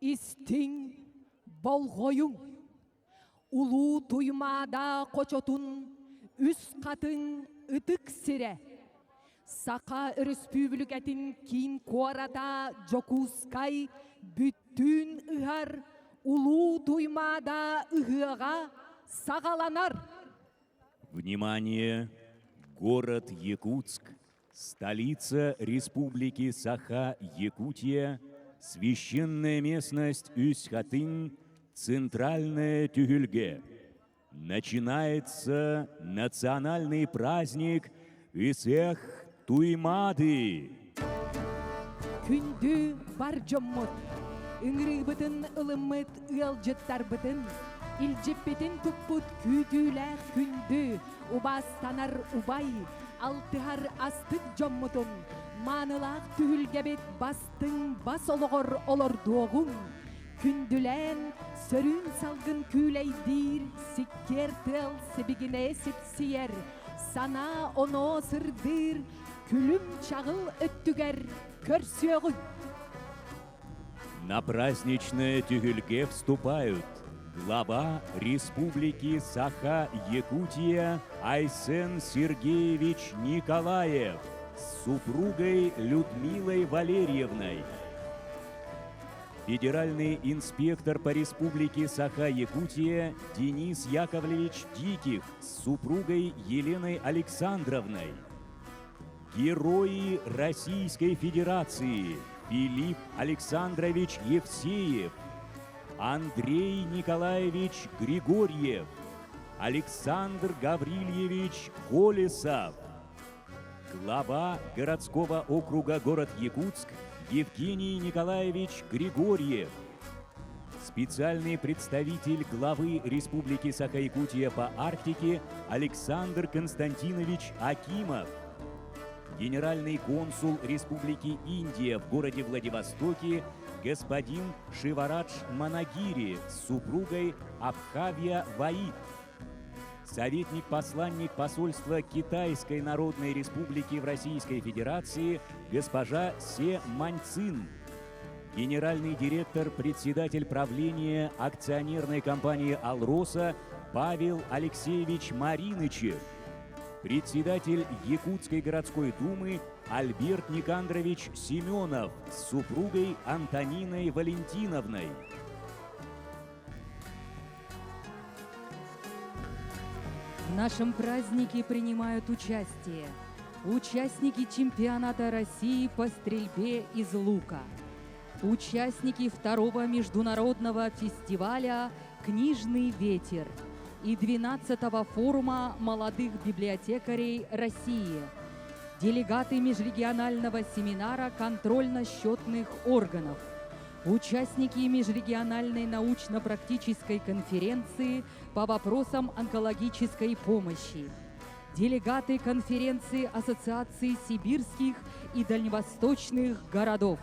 Истиң болғойың, улуу туймада қочотун, үс қатын үтік сире. Сақа республикатын кин куарата жокускай бүттүн ыхар, улуу туймада ыхыға сағаланар. Внимание! Город Якутск, столица Республики Саха-Якутия, священная местность Үс-Хатын, центральная Тюгюльге. Начинается национальный праздник Үсэх Туймады. Күнді бар жоммут, үңірі бұтын ылымыт ұялжыттар бұтын, илжеппетін тұппут күйділәқ күнді, убастанар убай, алтыхар астық жоммутын, манылақ түгілгебет бастың бас олығыр олар доғын, күнділән сөрін салғын күлейдір, сиккер тыл себігіне сепсиер, сана оно сырдыр, күлім чағыл өттігер, көрсеғын. На праздничное Тюгюльге вступают глава Республики Саха-Якутия Айсен Сергеевич Николаев с супругой Людмилой Валерьевной, федеральный инспектор по Республике Саха-Якутия Денис Яковлевич Диких с супругой Еленой Александровной, герои Российской Федерации Филипп Александрович Евсеев, Андрей Николаевич Григорьев, Александр Гаврильевич Колесов, глава городского округа город Якутск Евгений Николаевич Григорьев, специальный представитель главы Республики Саха-Якутия по Арктике Александр Константинович Акимов, генеральный консул Республики Индия в городе Владивостоке господин Шиварадж Манагири с супругой Абхавья Ваид, советник-посланник посольства Китайской Народной Республики в Российской Федерации госпожа Се Маньцин, генеральный директор, председатель правления акционерной компании «Алроса» Павел Алексеевич Маринычев, председатель Якутской городской думы Альберт Никандрович Семенов с супругой Антониной Валентиновной. В нашем празднике принимают участие участники чемпионата России по стрельбе из лука, участники второго международного фестиваля «Книжный ветер» и 12-го форума молодых библиотекарей России, делегаты межрегионального семинара контрольно-счетных органов, участники межрегиональной научно-практической конференции по вопросам онкологической помощи, делегаты конференции Ассоциации сибирских и дальневосточных городов.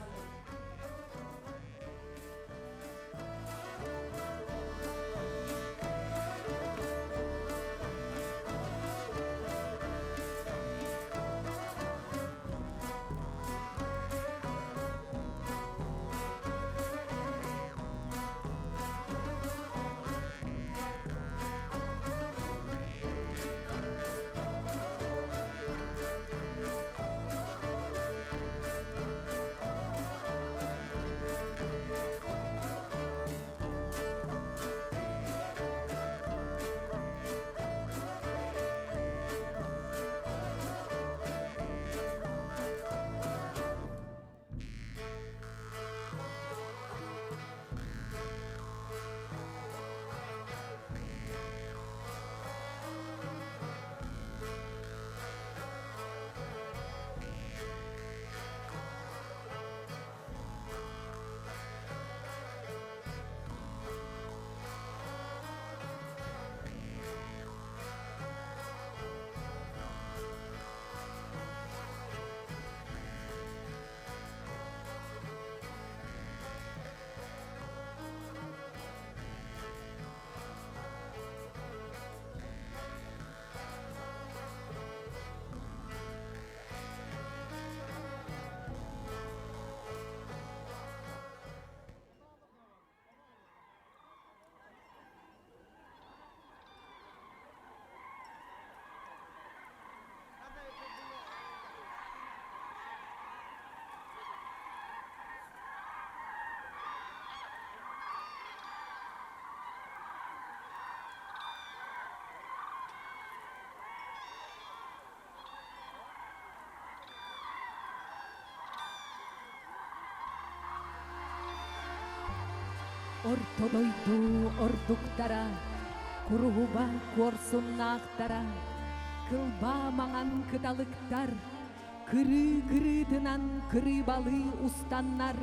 Ортодойду ордуктара, кургуба корсуннактара, кылба маңан кыталыктар, кыры-кырытынан кырыбалы устаннар,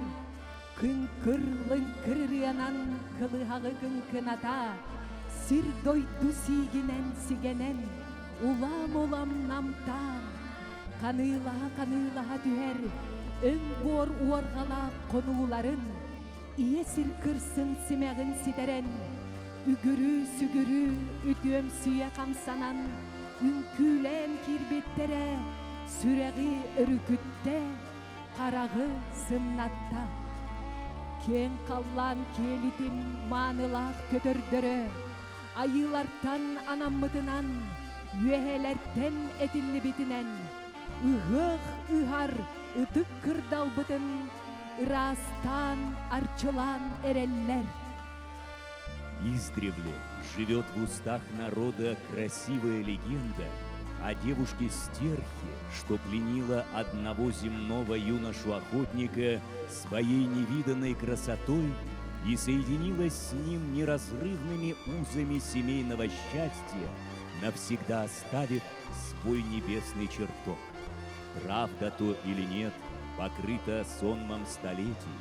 кынкыр-лынкырыанан кылыхагы кынкыната, сир дойду сигинен сигенен, улам-улам намтан, каныла-каныла түһер, өң бор уоргала конууларын, иесир кырсын симегин сидерен, үгүрү-сүгүрү үтүөм сүйе камсанан, үңкүлем кирбеттере, сүрәги өрүкүтте, карагы сымнатта. Кен каллан келитим маанылах көтөрдөрө, айылартан анаммытынан, үөһэлэртен этиннибитинен, ыһых ыһар ытык кырдалбытын, ырастан арчылан эреллер. Издревле живет в устах народа красивая легенда о девушке-стерхе, что пленила одного земного юношу-охотника своей невиданной красотой и соединилась с ним неразрывными узами семейного счастья, навсегда оставив свой небесный чертог. Правда то или нет, покрыто сонмом столетий,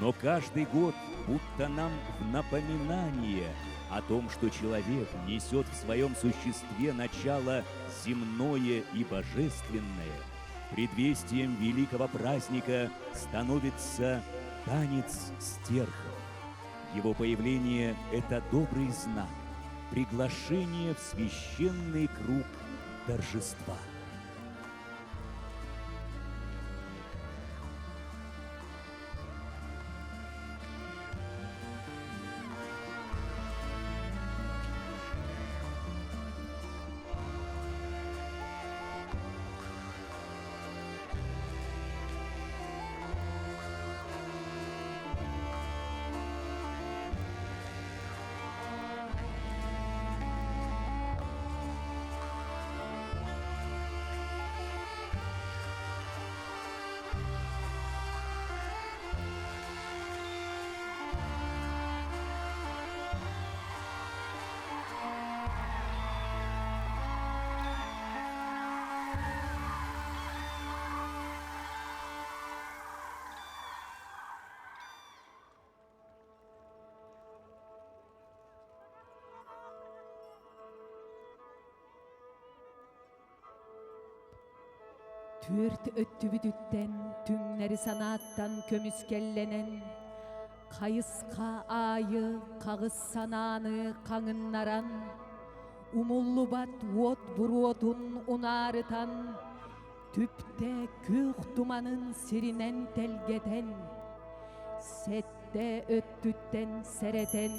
но каждый год будто нам в напоминание о том, что человек несет в своем существе начало земное и божественное, предвестием великого праздника становится танец стерхов. Его появление – это добрый знак, приглашение в священный круг торжества. Түрт өттүбүтүттен, түңнери санааттан көмүскелленен, кайыска айы, кагыс санааны каңыннаран, умуллубат от буруотун унаарытан, түпте көк туманын сиринен телгетен, сетте өттүттен серетен,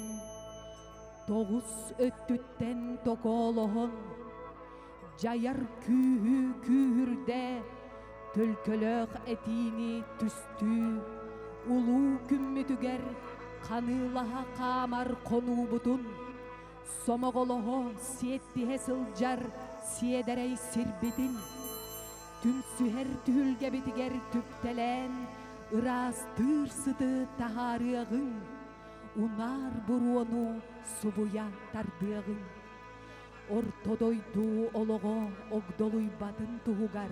тогуз өттүттен токоолохон, жаяр күүһү күүһүрде, төлкөлөк этини түстүү, улуу күммүтүгер каныылаха камар конуубутун, сомоголохо сиеттиhe сылжар сиедерей сирбитин, түмсүхер түһүлгебитигер түптелен, ырастыр сыты тахарыагын, унар буруону субуя тардыагын. Ортодойду олого огдолуй батын тугугар,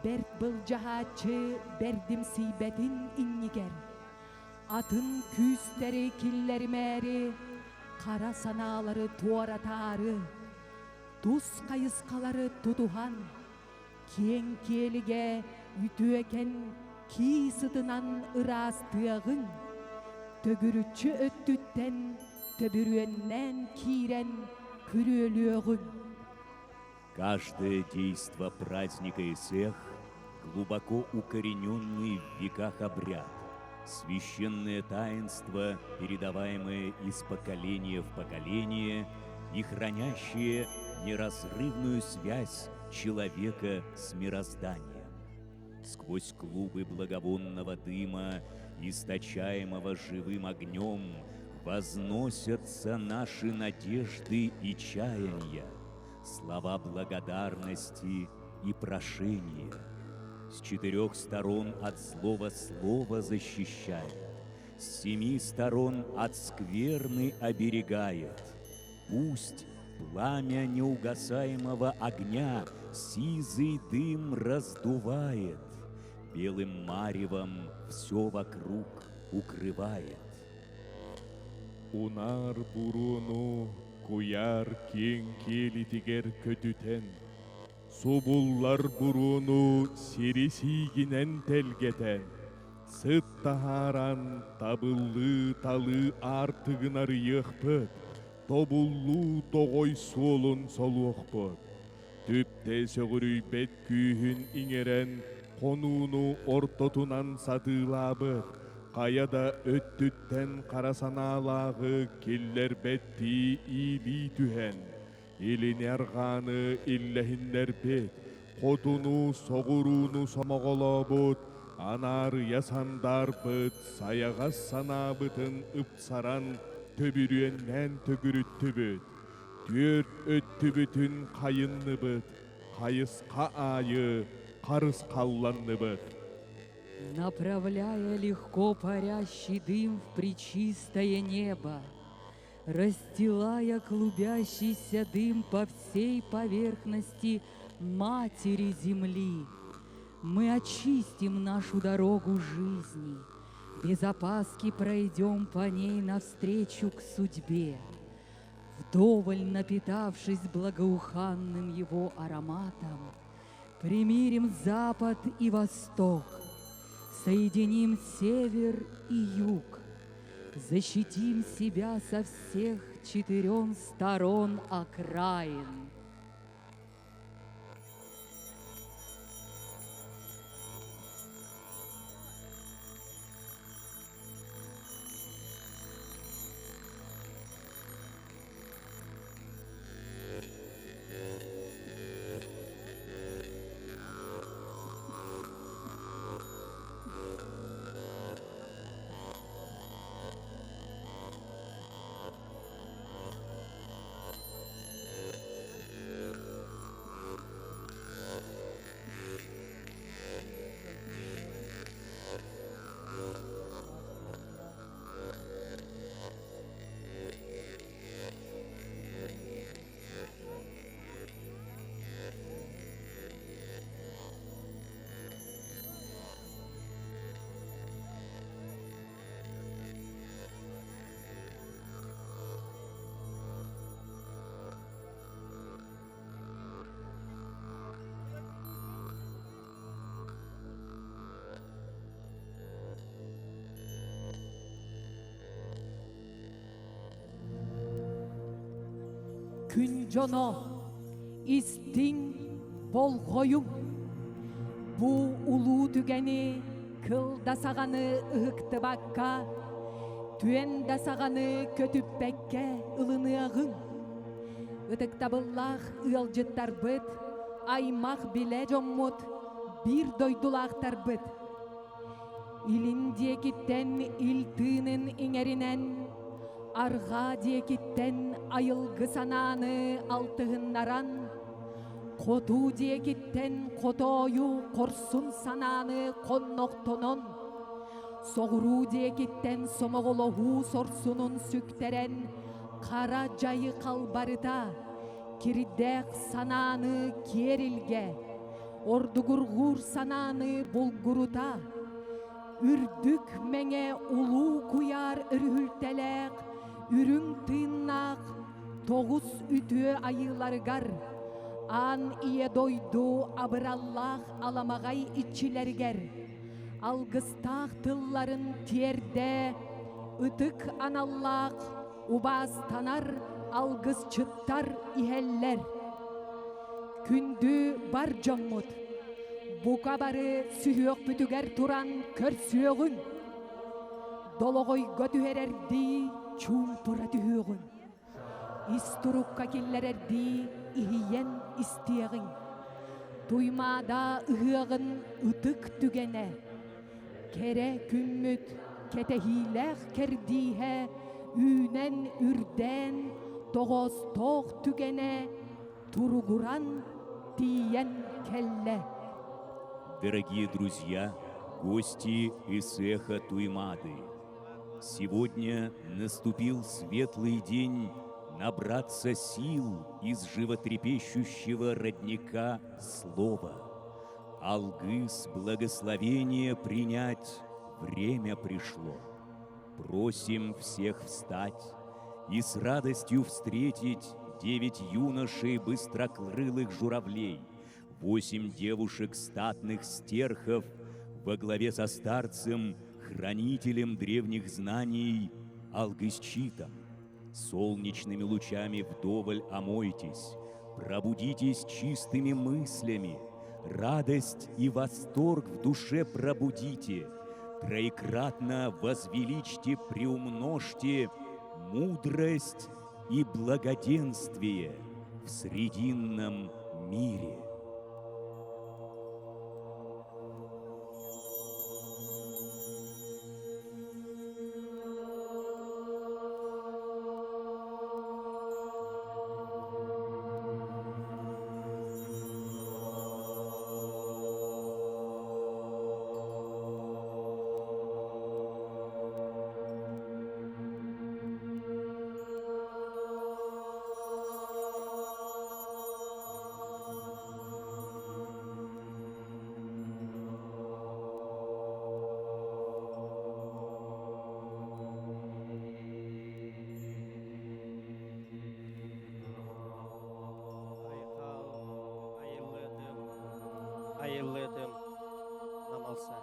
берт был жахачы бердим сейбетин иннигер, атын күүстери киллери мэри, кара санаалары туаратаары, туз кайыскалары тутухан, кең келиге үтүекен ки сытынан ырастыагын, төгүрүчү өттүттен төбүрүөннен кирен күрөлүөгүн. Каждое действо праздника Эсэх – глубоко укорененный в веках обряд, священное таинство, передаваемое из поколения в поколение и хранящее неразрывную связь человека с мирозданием. Сквозь клубы благовонного дыма, источаемого живым огнем, возносятся наши надежды и чаяния, слова благодарности и прошения. С четырех сторон от злого слова защищает, с 7 сторон от скверны оберегает. Пусть пламя неугасаемого огня сизый дым раздувает, белым маревом все вокруг укрывает. Унар буруну куяр кең келитигер көтүтен, субуллар буруну сиресигинен телгетен, сыт тахаран табыллы талы артыгынар йықпыт, тобуллу тогой суолун солуқпыт. Түпте сөгүрүй бет күйін иңерен, конууну ортотунан садылабыт, каяда өттүттен карасаналагы киллер бетти иили түһен. Илини арганы иллехиндер бет, котуну согуруну сомоголобут, анар ясандар быт, саягас санабытын ыпсаран төбүрүеннен төгүрүттүбүт. Түөр өттүбүтүн кайынныбыт, кайыска айы, карыс калланныбыт. Направляя легко парящий дым в пречистое небо, расстилая клубящийся дым по всей поверхности Матери Земли, мы очистим нашу дорогу жизни, без опаски пройдем по ней навстречу к судьбе, вдоволь напитавшись благоуханным его ароматом, примирим Запад и Восток, соединим север и юг, защитим себя со всех 4 сторон окраин. Күн жоно, истиң болғойың. Бу улуу түгени кылдасаганы ыхыкты бакка, түен дасаганы көтүппекке ылыныагың. Ытыктабыллах ыалжыттар быт, аймак биле жоммут, бир дойдулактар быт. Илин диекиттен илтынын иңеринен, арга диекиттен айылгы сананы алтыгыннаран, коту диекиттен котою корсун сананы конноктонон, согуру диекиттен сомоголоху сорсунун сүктерен кара жайы калбарыта, кирдек сананы керилге, ордугургур сананы булгурута, үрдүк меңе улуу куяр үрүлтелек, үрүң тыыннак, 9 үтүө айыларыгар, ан ие дойду абыраллах аламагай ичилергер, алгыстак тылларын тиерде, ытык аналлак, убаз танар, алгыз чыттар ихеллер. Күндү бар жоммут, бука бары сүйөк бүтүгер туран көрсүөгүн, дологой götүherерди чуумтура түһүөгүн, истурукка киллерерди ихиен истиэгиң, туймаада ыһыагын ытык түгене, кере күммүт кетехилэх кердиһе, үүнен үрден тогоз тоох түгене, туругуран тиен келле. Дорогие друзья, гости из Эха Туймады, Сегодня наступил светлый день набраться сил из животрепещущего родника слова. Алгыс благословение принять время пришло. Просим всех встать и с радостью встретить 9 юношей быстрокрылых журавлей, 8 девушек статных стерхов во главе со старцем, хранителем древних знаний Алгысчитом. Солнечными лучами вдоволь омойтесь, пробудитесь чистыми мыслями, радость и восторг в душе пробудите, троекратно возвеличьте, приумножьте мудрость и благоденствие в срединном мире. Ayıldım, namalsa.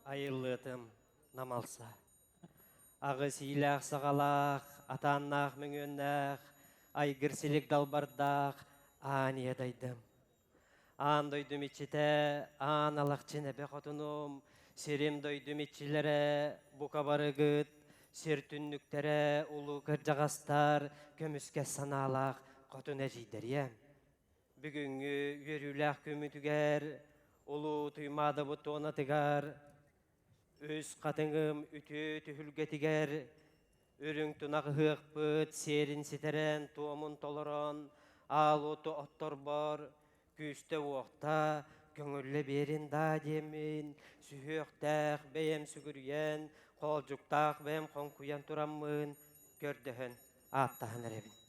Ayıldım, namalsa. Ағы сийләқ сағалақ, атаннақ мүңіннәқ, айгірсілік далбардақ, аниядайдым. Ан дойдым ичите, ан алақ ченебе қотыным, серем дойдым ичилері, бұқа барығыт, сер түнніктері, ұлы кіржағастар, көміске саналақ, қотын әжейдер. Бүгінгі өріләқ көмітігер, ұлы тұймады бұты оны тігар, өз қатыңым үті түхілгетігер, өрің тұнағы ғықпыт, серін сетерен, туымын толырын, ал оты оттор бар, күсті оқта, көңілі берін да демін, сүйіқтәқ бәйім сүгірген, қолжуқтақ бәйім қонқуян тұрамын, көрдіхін аттағын әребін.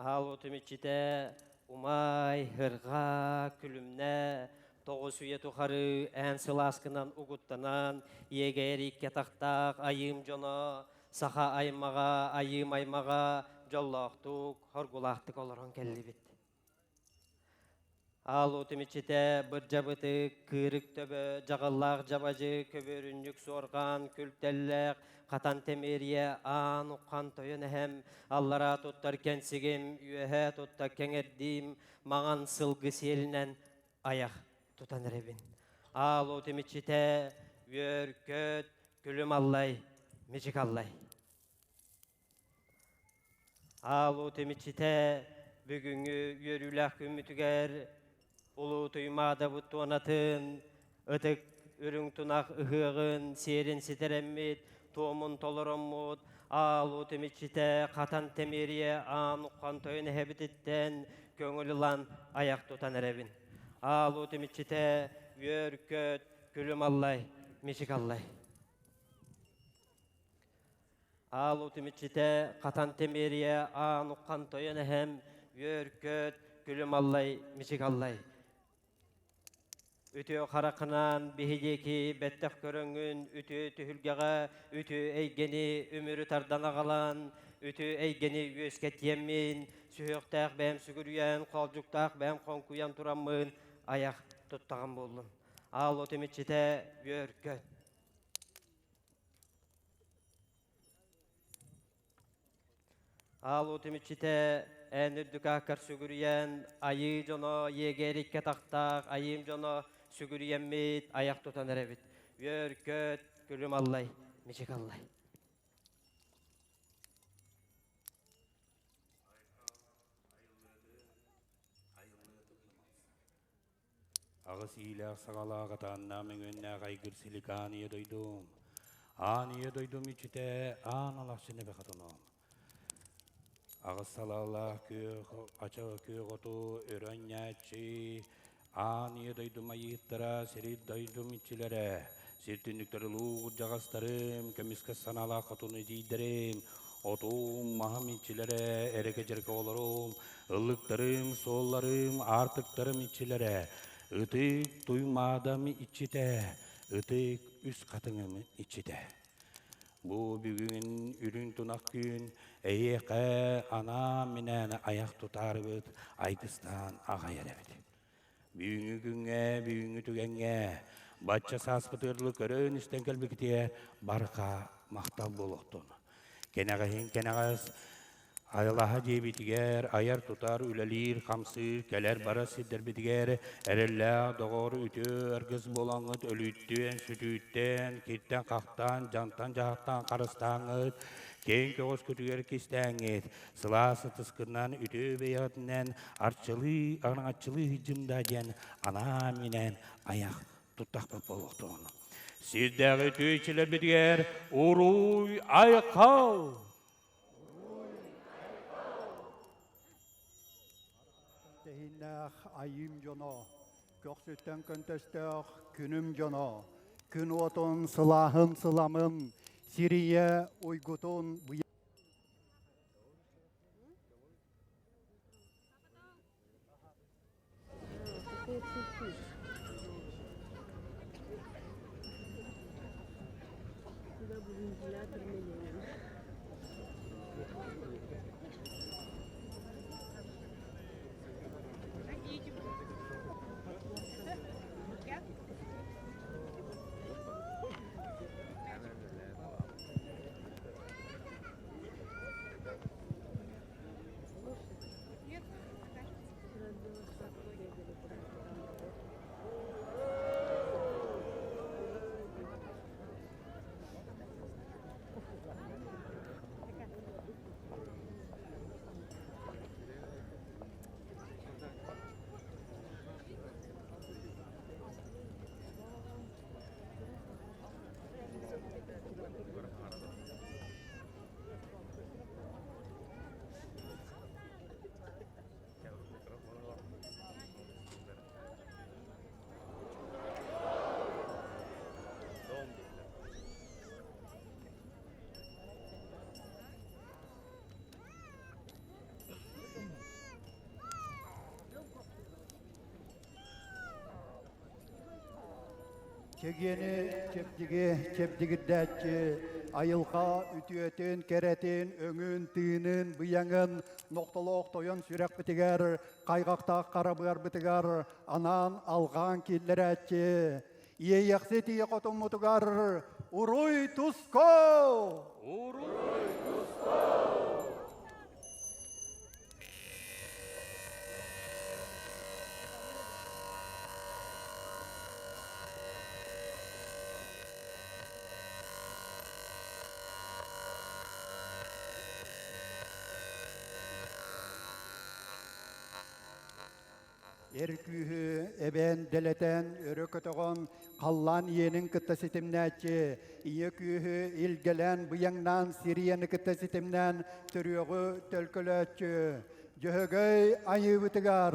Ал отымечите умай, хырға, күлімне, тоғы сүйе тұқары, ән сыласкынан ұғыттанан, егер икке тақтақ, айым жоно, саха аймаға, айым аймаға, жоллақтық, хоргулақтық оларын кәлі бет. Ал отымечите бір жабыты, кырық төбі, жағаллақ жабажы, көбөрінжік сорған, күлтелләқ, қатан темерия, ан ұққан тойын әхем, аллара тұттар кәнсігім, үйәхә тұтта кәңердім, маған сылғы селінен аяқ тұтан рәбін. Ал отымечите, өр, көт, күлім аллай, мечік аллай. Ал отымечите, бүгінгі өріләқ күмітігер, ұлы тұймада бұтты онатын, ұтық үрің тұнақ ұғығын, серін сетереммет, туымын толырыммыд, ал отымечите қатан темерие ан ұққан тойын әбітеттен көңілілан аяқ тұтан әрәбін. Ал отымечите өр көт, күлім аллай, мешік аллай. Ал утимичите катан темерие аан уккан тойон эхем өркөт күлім аллай, мешік аллай. Үтө қарақынан бейдеки бәттәқ көріңін, үтө түхілгеға, үтө әйгені өмірі тардан ағалан, үтө әйгені өскет еммен, сүйіқтәқ бәм сүгірүйен, қолжуқтақ бәм қонкуян тұрамын, аяқ тұттаған болдым. Ал отыметчете өркөт. Ал отыметчете әнірдік аққар сүгірүйен, айы жоно егерікке тақтақ, айым жоно сүгірүйенмет, аяқ тұтан әрәбет. Өркөт, күлім аллай, мешек аллай. Ағыс иләқ сағалаға танна меңінне ғайгір силикан ие дойдум. Ан ие дойдум ичите ан алақшыны бәқатыным. Ағыс салалақ ачағы көғоту өрәннәтші. Ан ие дойдум айыттыра серит дойдум ичилері. Сертүндіктері луғыр жағастарым, көміскі санала қатуны дейдерім. Отум махам ичилері, әреке жерке оларым. Ұлықтарым, солларым, артықтарым ичилері. Ütük duymadamı içide, ütük üst katınımı içide. Bu bugün ürün tunak gün, eyeke ana minene ayak tutarıbıt, aygıstan ağayar evet. Büyüğü günge, büyüğü tügenge, batça saspıtırlı körün üstten kelbektiye, barka maktal boluktun. Kenağız, Aylaha debitiger, ayar tutar, ülelir, kamsır, keler bara sidder bitiger, erella, doğru ütü, ergіз bolаңıt, ölüttен, sütütten, kirtten, kaktan, jantan, jahattan, karıstanıt, ken köğüs kütüger kistәңет, sılası tıskından ütü beyatından, arçılı, anatçılı hicimdaden, ana minen, ayak tuttak boluktun. Sizdägi ütüçiler bitiger, uruy, aykav! Tehinnäh ayım jono, köksütten köntöstök günüm jono, gün otun sılahın sılamın, Siriye uygutun bu Çegeni çepdigi ayılğa ütüyeten kereten öngün tığının bıyangın noktaloq toyon sürek bitiger kaygaqta karabıgar bitiger anan alğan killeretçi iye yakseti yakotum mutugar uruy tusko Erkühü eben deleten örökötögon kallan yenin kıtta sitimnäçi iyekühü ilgelen bıyangnan Siriyeni kıtta sitimnän törüögü tölkölöçü jöhögöy ayı bitigar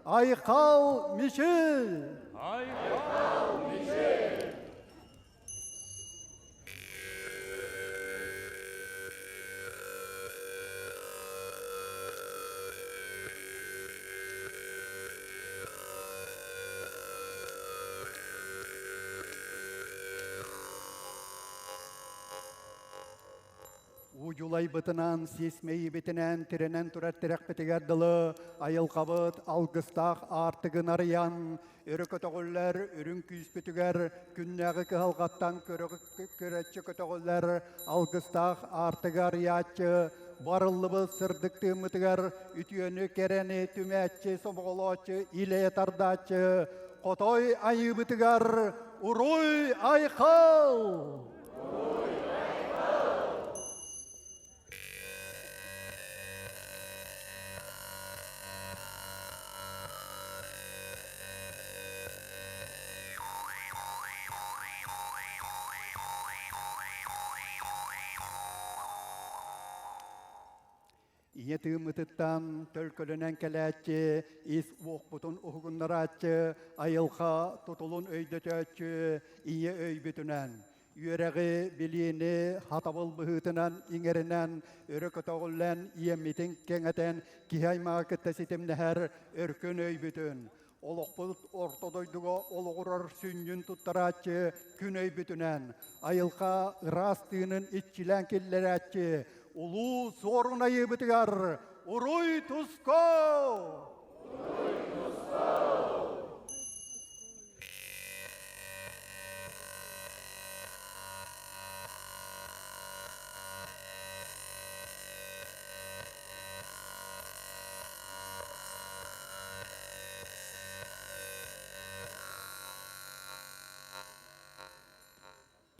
ay kal mişil Julay bıtınan sismeyi bitinen tirenen turar tirekbetiger dılı ayıl kabıt algыстaq artıgın arayan örükötögüller ürün küspütüger künnägi kıhalgattan köretçi kötögüller algыстaq artıgar yatçı barıllыбы sırdıktığımıtıgar ütüyönü kereni tümätçi soboğoloçı ile tardachı kotoy ayıbıtıgar uruy ayxal. İye tığımıtıttan tölkölönen kelәtçi, is uqbutun uhugunnaratçı, ayılqa tutulun öydötötçü, iye öybütünen. Yüreği biliğini hatabıl bıhıtınan iŋerinen, örökötögüllen iyemmitin keŋeten, kihayma kıttasitimne her örkün öybütün. Oluqbut ortodoyduga oluğurar sünnün tuttaratçı, kün öybütünen. Ayılqa ırastığının iççilen kelleratçı, ulu sorunayı bitigar, uruy tusko!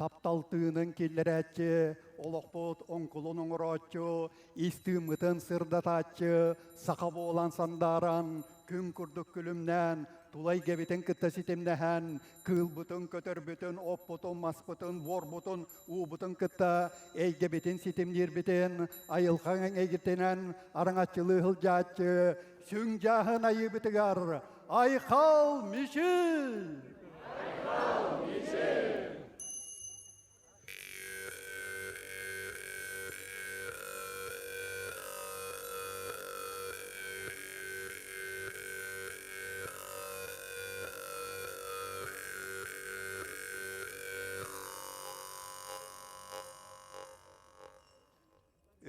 Тапталтыынын келлеrätçi, олоqput onkulunun uroççu, istığımıtın sırdatachçı, saqa boğulan sandaran, kün kurduk külümnen, tulay gebitin kıttasitimnähän, kıılbutun kötörbütün, opputun, masputun, vorbutun, uubutun kıtta, eygebitin sitimnirbitin, ayılxaŋın eygitinen, araŋatçılığı hıljaççı, süŋjahın ayıbıtıgar, ayxal mişil!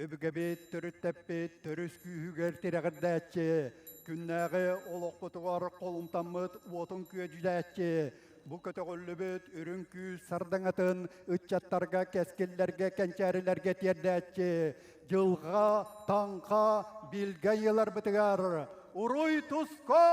Öbügebet, törüttepet, törüskühüger tireğirdätçi, künnägi oloqputugar kolumtammıt uotun küöjüdätçi, bu kötögüllübüt ürünkü sardaŋatın ıççattarga, keskillerge, kençärilerge tierdätçi, jılga, taŋqa, bilge yılar bitigar, uruy tusko!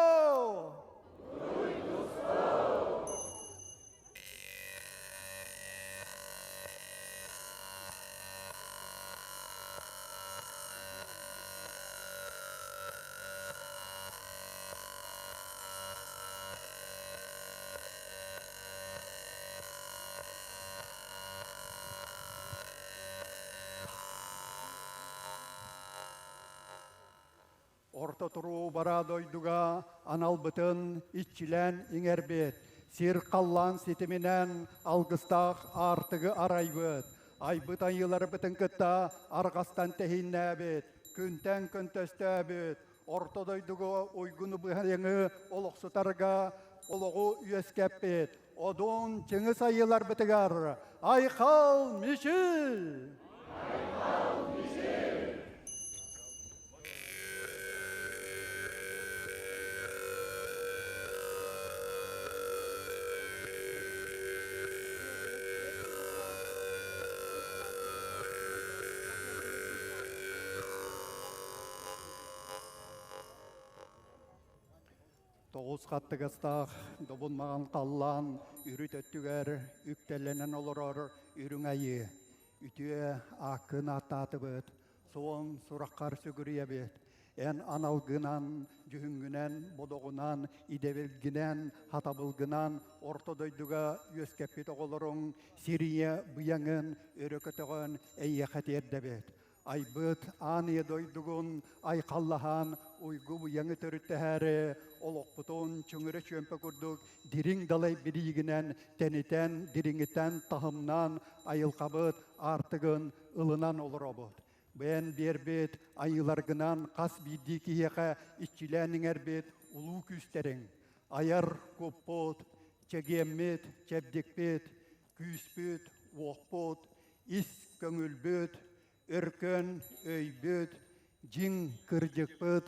Orta turu bara doyduga analbıtın iççilen iŋerbet. Sir kallan sitiminen algыстaq artıgı araybıt. Aybıt ayıları bıtın kıtta argastan tehinnäbet. Künten küntöstöbet. Orta doyduga uygunu bıhayaŋı oloqsutarga oloğu üyeskepet. Odun çıŋыс ayılar bıtıgar. Ayxal mişil! Toğuz qattığыстaq, dobunmağın qallan, ürütöttüger, üktellenen olurur, ürün ayı. Ütüye akın attatıbıt, soğun suraqqar sögürüyebet. En analgınan, cühüngünen, bodoğunan, idevelginen, hatabılgınan, ortodoyduga yöskepit oğulurun, Siriye bıyaŋın, örökötögön, eyye xaterdebet. Aybıt anıya doydugun, ayqallahan, uygu bıyaŋı törüttehäri, oloqputun çöŋüre çömpe kurduk, diriŋ dalay biriginen, teniten, diriŋiten, tahımnan, ayılqabıt, artıgın, ılınan olur obut. Ben berbet, ayılargınan, kas biddi kiyeğe, iççilenin erbet, ulu küsteriŋ. Ayar kopput, çegemmet, çebdekpet, küspüt, voqput, is köŋülbüt, өркөн, өйбөт, жин кыржыкпыт,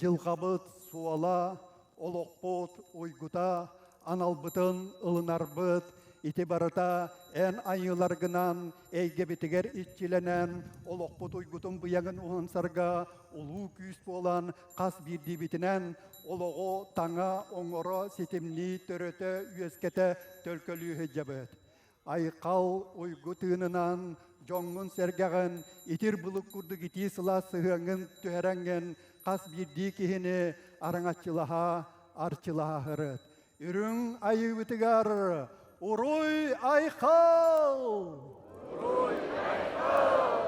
жылғабыт, суала, олоқпот, ойгута, аналбытын, ылынарбыт, ити барыта, ән айыларгынан, әйге бітігер итчиленен, олоқпот ойгутын бұяғын уғансарға, улу күйіс болан, қас бірді бітінен, олоғо таңа оңоро сетімні төрөті үйескеті төлкөлі жабыт. Айқал ойгу тыынынан, жоңын сәргәғын, итір бұлық күрдік ити сыла сығыңын түхәрәңген, қас бірді кихіні араңатчылаға, арчылаға хырыт. Үрің айы бітігар, уруй айқал! Уруй айқал!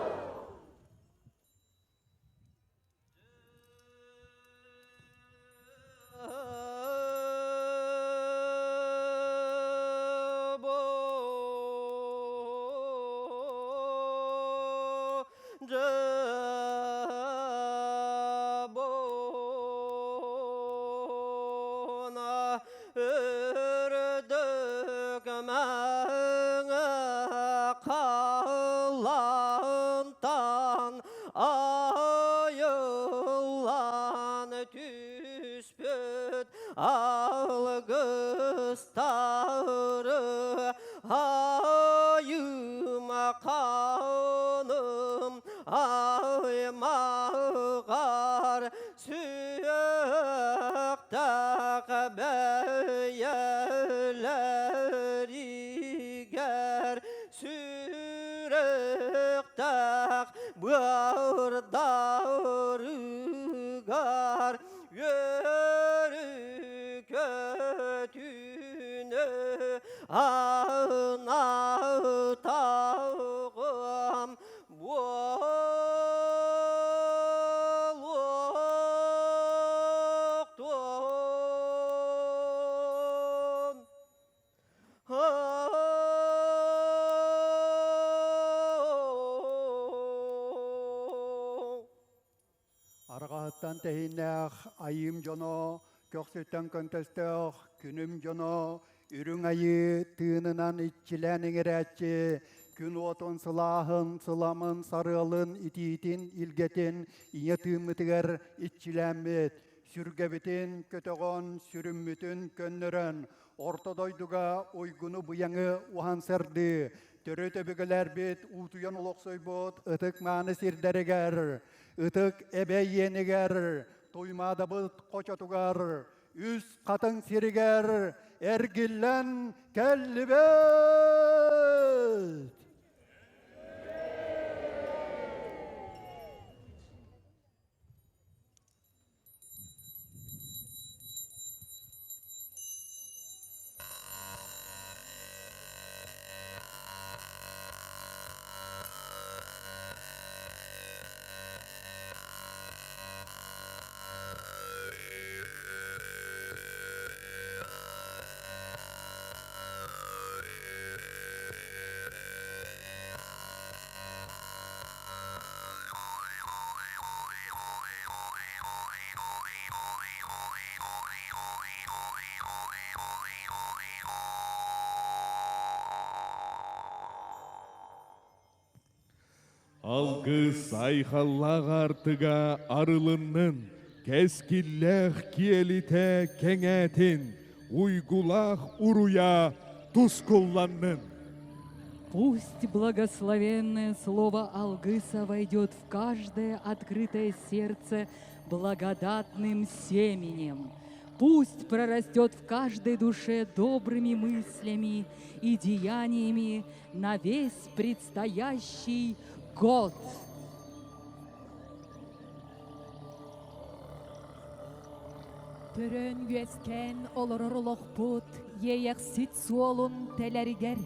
Algıstары ayıma kanım aymağar süyektak beyeleri ger sürektak bağırdarı gar yörü kötüne anatağım Арғаттан тәйіннәқ айым жоно, көксеттен көntestәқ күнім жоно, үрің айы тыынынан итчіләнің әрәтчі, күн отын сылағын, сыламын, сарылын, итиетін, илгетін, ине тыымытығар итчіләмет, сүргәбетін, көтіғын, сүріммітін көннірін, ортодойдуға ойгуну бұяңы ухан сәрді, төрі төбігілер бет, ұтуян олықсой бот, ұтық маны сирдәрігер, ұтық әбәйенігер, тоймада бұт қочатуғар, үз қатын сирігер, әргіллән кәлі бет. Алгыс айхаллақ артыға арылынның, кәскілләқ киеліте кәңәтін, уйгулақ уруя тускулланның. Пусть благословенное слово Алгыса войдет в каждое открытое сердце благодатным семенем. Пусть прорастет в каждой душе добрыми мыслями и деяниями на весь предстоящий год. Төрөн үескен олороролох пут, еяк сит суолун телеригер,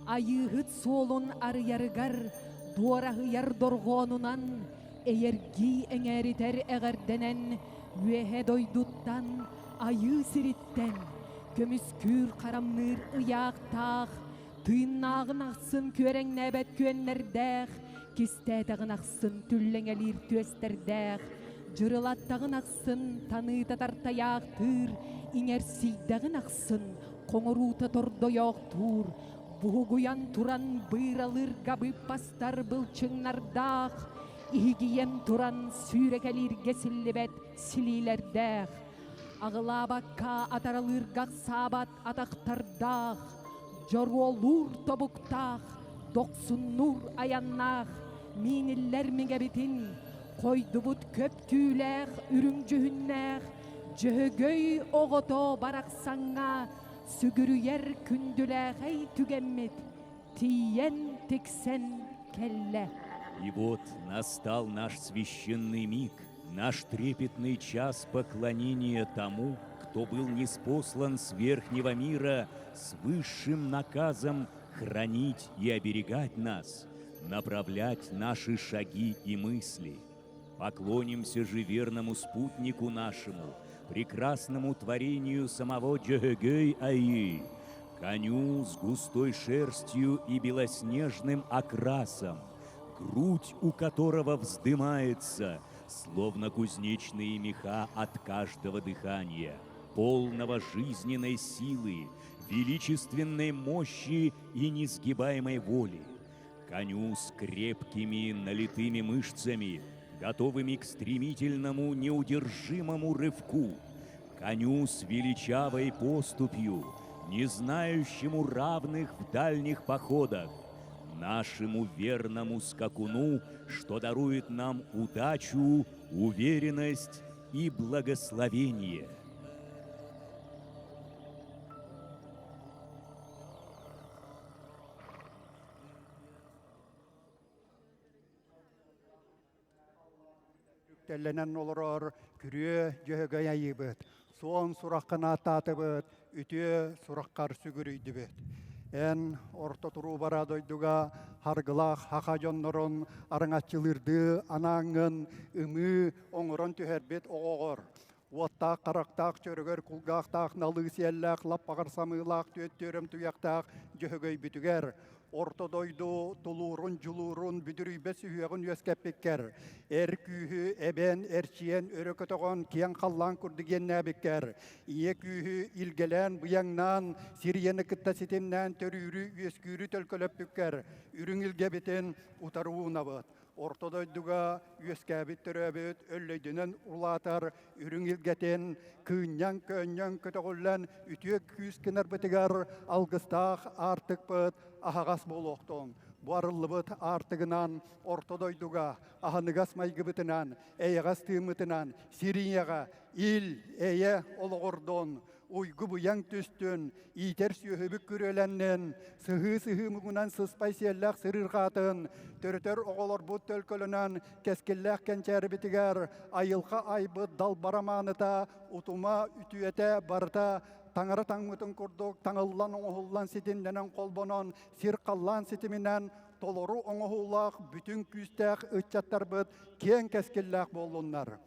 айыгыт суолун арыярыгар, дуарахыяр доргонунан, эйерги эңеритер эгерденен, үэхе дойдуттан, айы сириттен, көмүскүр карамныр ыяктах, тыйнагын аксын көрең нәбәт көннердәх, кистәтәгын аксын түлләңәлир төстердәх, жырылаттағын ақсын, таны татартаяқ тұр, иңер сейдағын ақсын, қоңырута тордояқ тұр, Бугуян туран быйралыр габы пастар былчыңнардах, игием туран сүйрекелирге силлебет силилердах. Ағылабакка атаралыргақ сабат атақтардах, жоролур тобуктах, доқсуннур аяннах, миниллер мегебитин, койдубут көп түүлэх, үрүңжүхүннэх, жөһөгөй оғото барақсаңа, сүгүрүйер күндүлэхэй түгеммит, тиен тиксен келле. И вот настал наш священный миг, наш трепетный час поклонения тому, кто был ниспослан с верхнего мира с высшим наказом хранить и оберегать нас, направлять наши шаги и мысли. Поклонимся же верному спутнику нашему, прекрасному творению самого Джöhögöy Ayı, коню с густой шерстью и белоснежным окрасом, грудь у которого вздымается, словно кузнечные меха от каждого дыхания, полного жизненной силы, величественной мощи и несгибаемой воли, коню с крепкими налитыми мышцами, готовыми к стремительному неудержимому рывку, коню с величавой поступью, не знающему равных в дальних походах, нашему верному скакуну, что дарует нам удачу, уверенность и благословение. Телленен олорор күрүө Джöhögöy Ayıбыт. Суон сураққына татыбыт, үтүө сураққар сүгүрүйдүбүт. Эн орто туруу барадойдуга харгылах хакажоннорун араңачылырды анаңын ымы оңорон түһәрбет оғоғор. Уаттақ қарақтақ чөрөгөр кулгақтақ налыы сиэллах лаппағар самыылақ төттөрөм туяқтақ Джöhögöy бүтүгер. Ортодойду тулурун жулурун бүдүрүйбе сүйөгүн өскеппеккер. Эр күйі эбен эрчиен өрөкөтөгөн киян қаллан күрдігеннәбеккер. Ие күйі илгелен бұяңнан сириені кыттасетеннен төрүүрү өскүүрү төлкөлөппеккер. Үрүң илгебетен утарууна быт. Ортодойдуга өскәбит төрөбөт өллөйдүнөн улатар үрүң илгетен кыыннян көннян көтөгүллен үтүө күүс кынар бытыгар алгыстаах артык быт ахагас болуқтон. Буарыллыбыт артыгынан ортодойдуга аханыгас майгыбытынан эйагас тыымытынан сирияга ил эйе ологордон уйгу буяң түстөн итер сүйөбүк күрөләннен сыhы мугунан сыспай сиэллах сырыргатын төрөтөр оголор бут төлкөлөнөн кескеллах кенчәр битигер айылка айбыт дал бараманыта утума үтүете барта таңара таңмытын курдук таңыллан оңохуллан ситинденен колбонон сир қаллан ситиминен толору оңохуллах бүтүн күстәк ытчаттар быт кең кескеллах болуннар.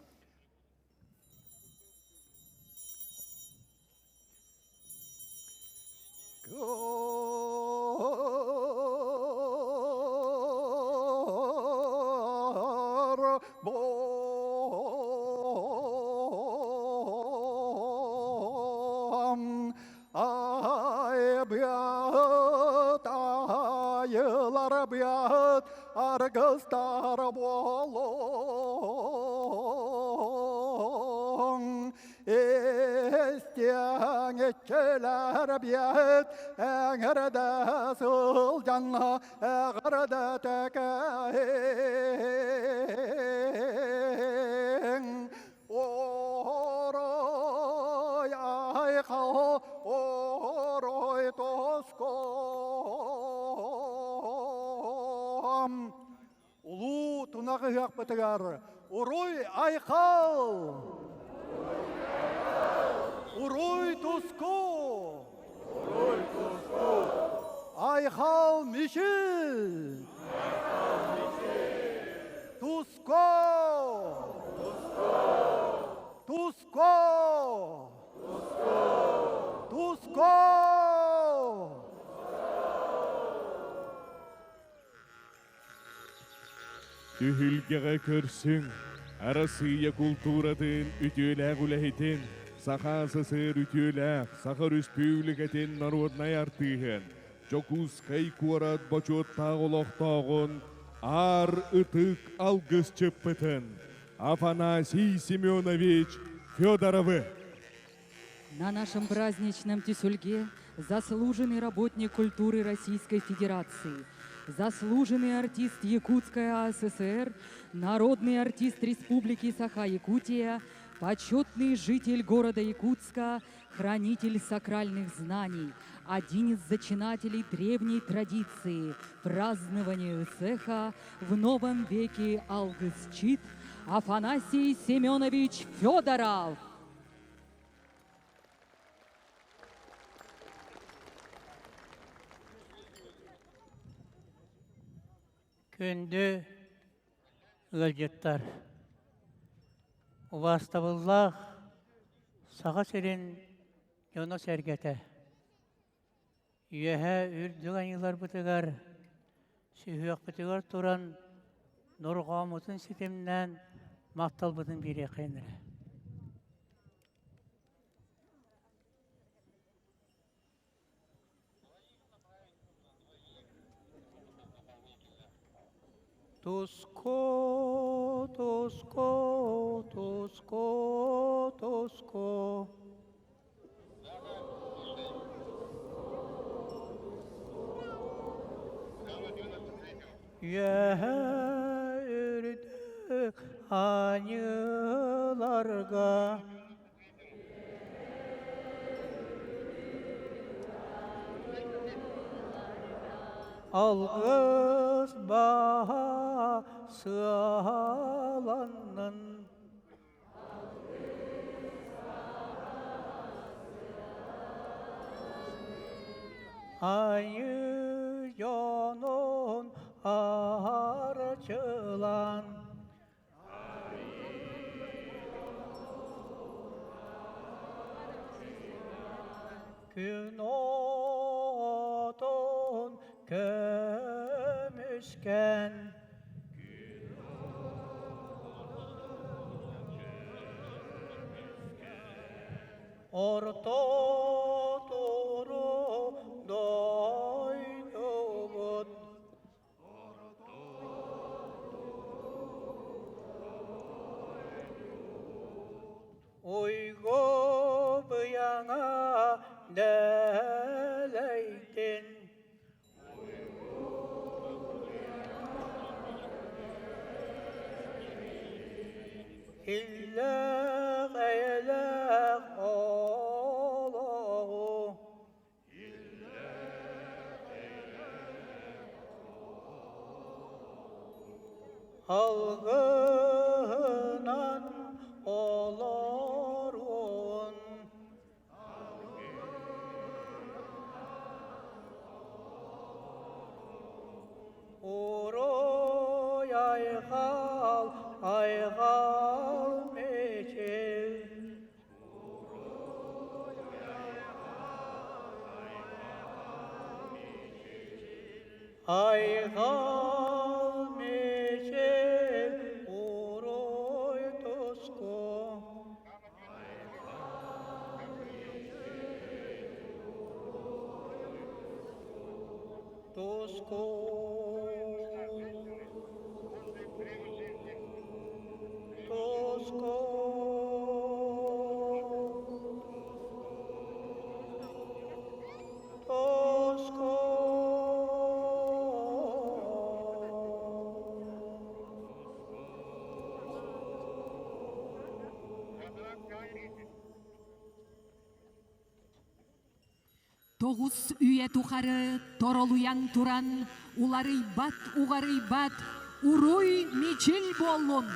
Ayılar biyat argıstar bolun Estiyen etçeler biyat Eğerde sılcanla Eğerde tekeyin Oroy aykav Oroy toskom Ulu tunağı yakbıtıgar Uruy aykav Uruy tusko Aykav mişil Tusko Tusko Tusko Түһүлгеге көрсүң, арасыя культурадын үтүөлээх үлэхитин, сахасы сыр үтүөлээх, сахар республикатын народнай артыгын, Жокускай куарат бочот тағылықтағын, ар ытык алгыс чеппетін. Афанасий Семенович Федоровы. На нашем праздничном тесульге заслуженный работник культуры Российской Федерации, заслуженный артист Якутской АССР, народный артист Республики Саха-Якутия, почетный житель города Якутска, хранитель сакральных знаний, один из зачинателей древней традиции празднования Исеха в новом веке Алгыс-Чит Афанасий Семенович Федоров. Күнді өлжеттар. Увастабыллах саға серен жоно сәргеті. Үйәһә үрдіг айылар бұтығар, сүйіяқ бұтығар тұран, нұрға мұтын сетемнен мақтал бұтын бере қайныры. Тоско, тоско, тоско, тоско. Үрдік аныларға алғыз басыланын айы жонын арчылан күн отын көмішкен орто тұру дойныбыт ойго бұяңа дәлейтін İllâh eylâh Allah'u Algınan olurun Uroy aygal aygal meçil aygal meçil uroy tosko tosko Tosko Tosko Тоғыз үйе тухары торолуян туран, уларыйбат, уғарыйбат, уруй мечил болун.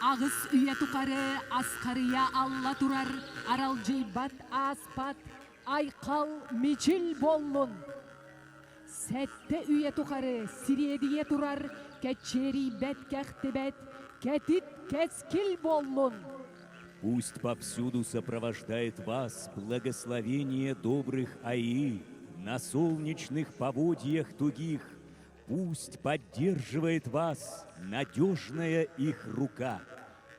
Ағыз үйе тухары асқарыя алла турар, аралжыйбат аспат, айқал мечил болун. Сәтті үйе тухары сиредие турар, кәчери бәт кәхтебәт, кәтит кәскил болун. Пусть повсюду сопровождает вас благословение добрых аи на солнечных поводьях тугих. Пусть поддерживает вас надежная их рука.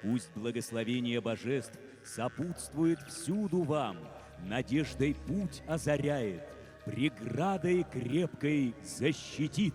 Пусть благословение божеств сопутствует всюду вам, надеждой путь озаряет. преградой крепкой защитит.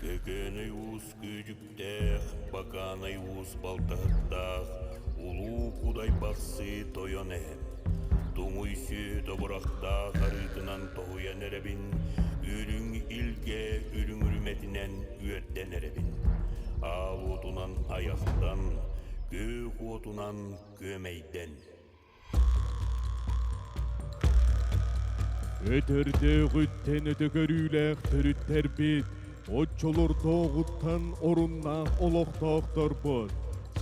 Кекеней уус күйдүктех, баканай уус балтаттах, улуу кудай бассы тойоне. Туңуйсу тобурактах арытынан тоуян эребин, үрүң илге үрүң үрүметинен үөттен эребин. Ал отунан аяктан, көк отунан көмейден. Өтөрдө күттен өтөгөрүлэх төрүттер бит, отчолор тоғуттан орунна олоқтоқторбот.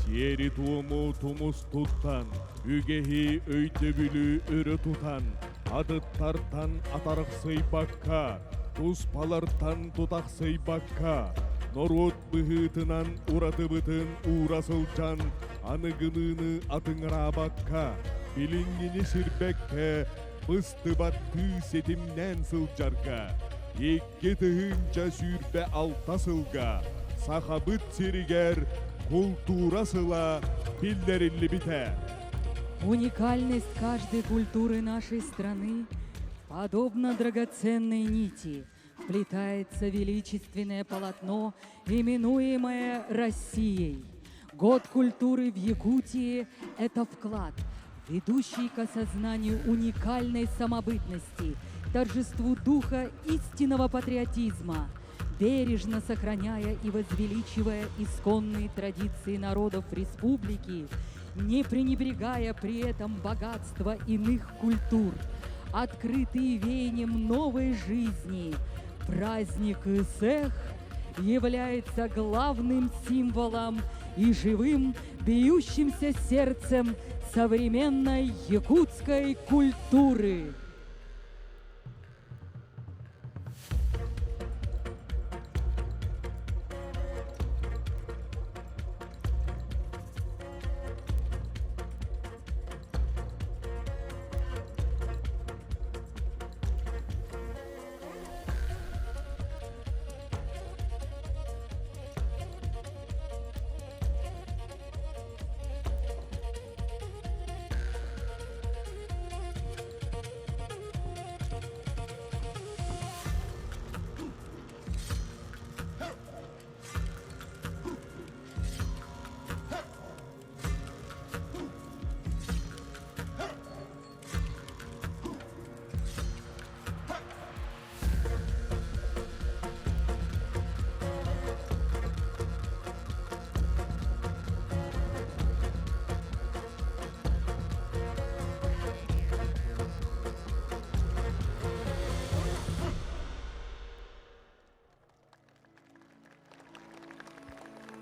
Сиери тууму тумус туттан, үгехи өйтөбүлү өрө тутан, адыттартан атарықсый бакка, туспалартан тутақсый бакка, норот быхытынан уратыбытын урасылжан, аныгыныны атыңыра бакка, билингини сирбекке, быстыбатты сетимнен сылжарга. Екке тыгынча сүрбе алтасылга, сахабыт сиригер, культурасыла билдерилли бите. Уникальность каждой культуры нашей страны, подобно драгоценной нити, вплетается величественное полотно, именуемое Россией. Год культуры в Якутии – это вклад, ведущий к осознанию уникальной самобытности, торжеству духа истинного патриотизма, бережно сохраняя и возвеличивая исконные традиции народов республики, не пренебрегая при этом богатства иных культур, открытые веянием новой жизни. Праздник Исэх является главным символом и живым, бьющимся сердцем современной якутской культуры.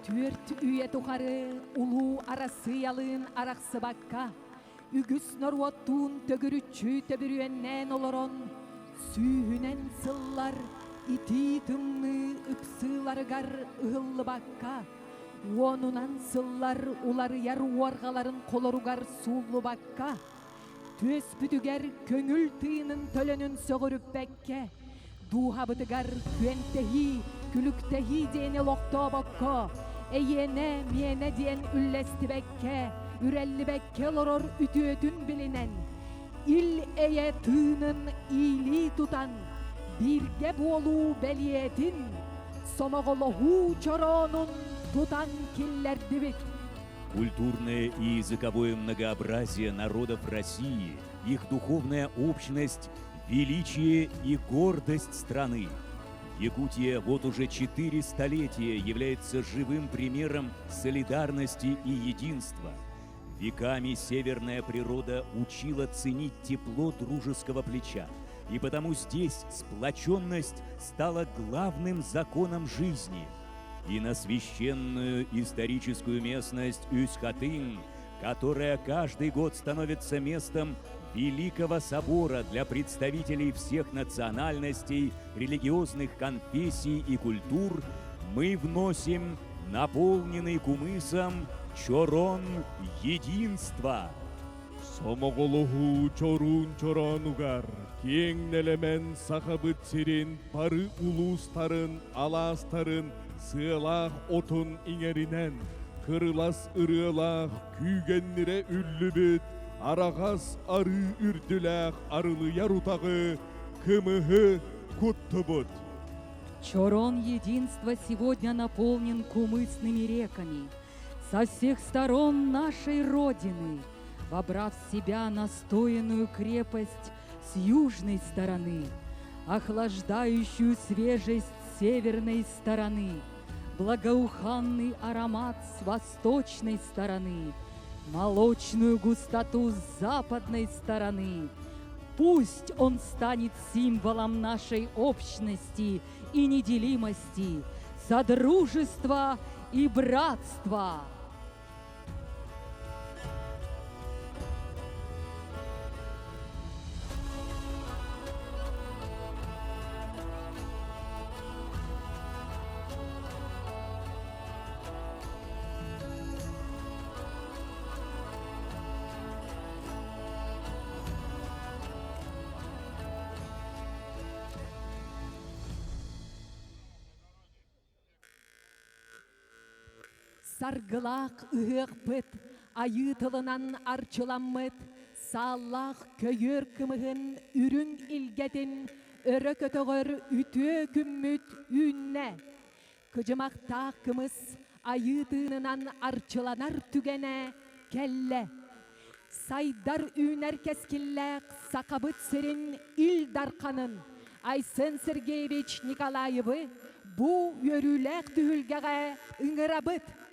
Төрт үйе тухары улуу арасы ялын арақсы бакка, үгіс норуоттуун төгүрүччү төбүрүеннен олорон, сүйүнен сыллар ити тымны ыпсыларыгар ыһыллы бакка, уонунан сыллар улары яр уаргаларын колоругар сууллу бакка, төс бүтүгер көңүл тыынын төлөнүн сөгөрүп бекке, дуухабытыгар күентехи Külüktehi diyeni lokta bakka, eyene miyene diyen üllesti bekke, ürelli bekke loror ütüödün bilinen. İl eye tığının iyiliği tutan, birge bolu beliyedin, somogolohu çoronun tutan killerdi bit. Культурное и языковое многообразие народов России, их духовная общность, величие и гордость страны. Якутия вот уже 4 столетия является живым примером солидарности и единства. Веками северная природа учила ценить тепло дружеского плеча, и потому здесь сплоченность стала главным законом жизни. И на священную историческую местность Усть-Хатынь, которая каждый год становится местом Великого собора для представителей всех национальностей, религиозных конфессий и культур, мы вносим наполненный кумысом чорон единства. Somogolohu çorun çoranugar, kengнелемен сахабыт сирен пары улустарын, аластарын, сыалах отун иңеринен, кырылас ырыалах күйгеннире үллүбүт, арагас ары үрдүлах арылы ярутагы, кымыхы куттубут. Чорон единства сегодня наполнен кумысными реками. Со всех сторон нашей Родины, вобрав в себя настоянную крепость с южной стороны, охлаждающую свежесть северной стороны, благоуханный аромат с восточной стороны, молочную густоту с западной стороны. Пусть он станет символом нашей общности и неделимости, содружества и братства. Саргылақ ұғық бұт, айы тылынан арчыламмыт, саллақ көйір кымығын үрін илгетін, өрі көтіғір үті күмміт үнне. Күжімақтақ кымыз айы тынынан арчыланар түгене келле. Сайдар үнер кескілләқ сақабыт сірін ил дарқанын. Айсын Сергеевич Николаевы бұ өріләқ түхілгеға ұңырабыт.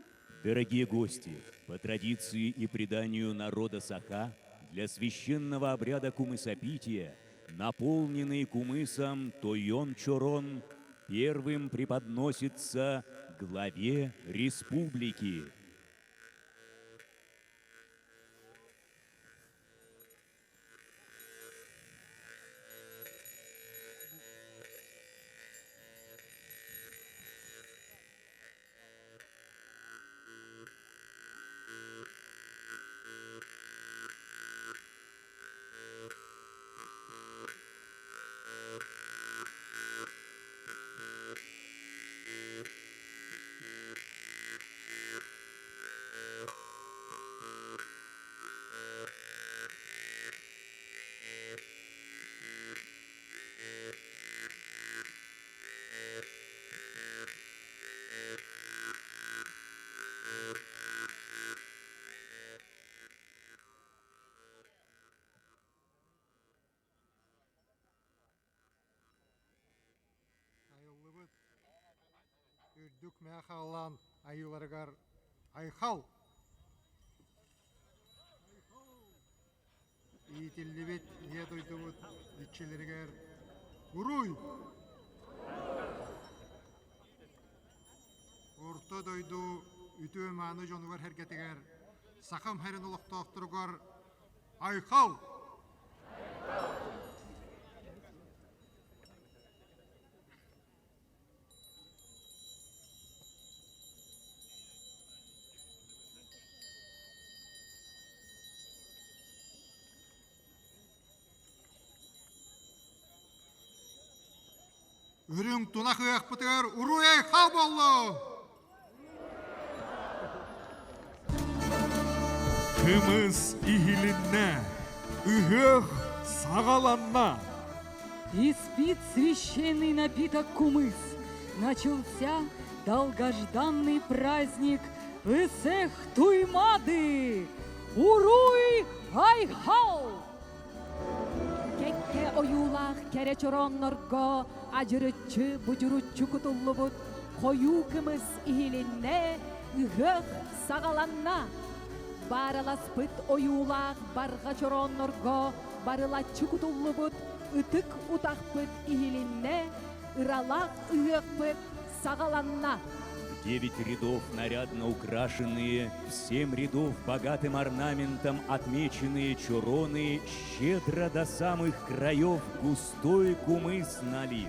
Дорогие гости, по традиции и преданию народа Саха, для священного обряда кумысопития, наполненный кумысом Тойон-Чорон, первым преподносится главе республики. Үрдүк мәхаллан айыларгар айхал. Иетиллибет не дойдубут итчелергер уруй. Орта дойду үтө маны жонугар херкетигер сахам херен улуктоктургар айхал. үрің тунах ыяқ бітігер уру айхал болу. Кымыз ихилинне, ыһых сагаланна. Испит священный напиток кумыс. Начался долгожданный праздник Исех Туймады. Уруй Айхал! Кекке оюлах кере чороннорго ажырычы бужуручу кутуллубут кою кымыз ихилинне ыгых сагаланна. Бараласпыт оюлах барға чороннорго барылачы кутуллубут ытык утахпыт ихилинне ыралах ыгыкпыт сагаланна. 9 рядов нарядно украшенные, в 7 рядов богатым орнаментом отмеченные чороны, щедро до самых краев густой кумыс налит.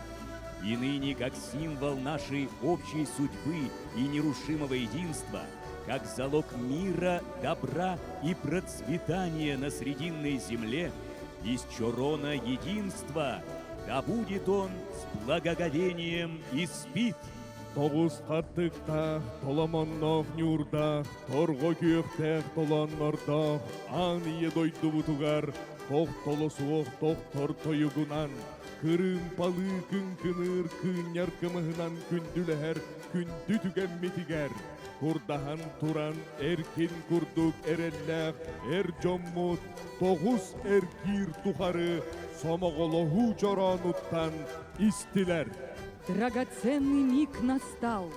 И ныне, как символ нашей общей судьбы и нерушимого единства, как залог мира, добра и процветания на Срединной земле, из чорона единства, да будет он с благоговением испит. Тоғыз қаттықтақ, толаманнақ нюрдақ, торғы күйіқтақ толаннардақ, аң ие дойды бұтығар, тоқ толы суық тоқтор тойығынан, кырым палы күн кыныр, күн яркымығынан күнділәр, күнді түгемметігер. Курдахан туран, эркин курдук эрелләқ, эр жоммут, тоғыз эркир тухары, сомоголоху жорануттан истилер. Драгоценный миг настал,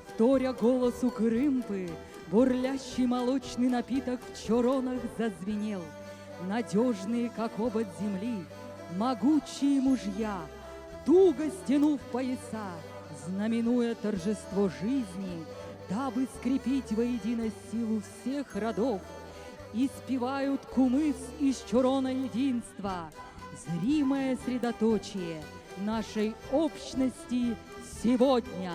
вторя голосу Крымпы, бурлящий молочный напиток в чоронах зазвенел. Надежные, как обод земли, могучие мужья, туго стянув пояса, знаменуя торжество жизни, дабы скрепить воедино силу всех родов, испевают кумыс из чорона единства, зримое средоточие нашей общности сегодня.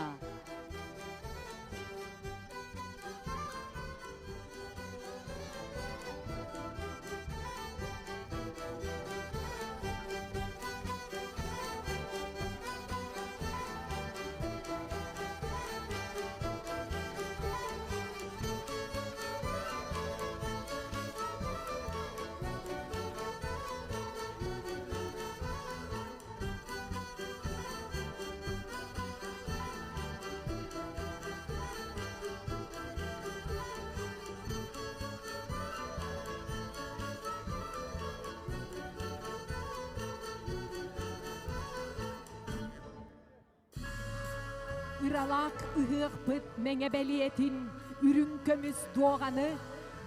Ыралак ыгыкпыт меңе белиетин үрүн көмүс доғаны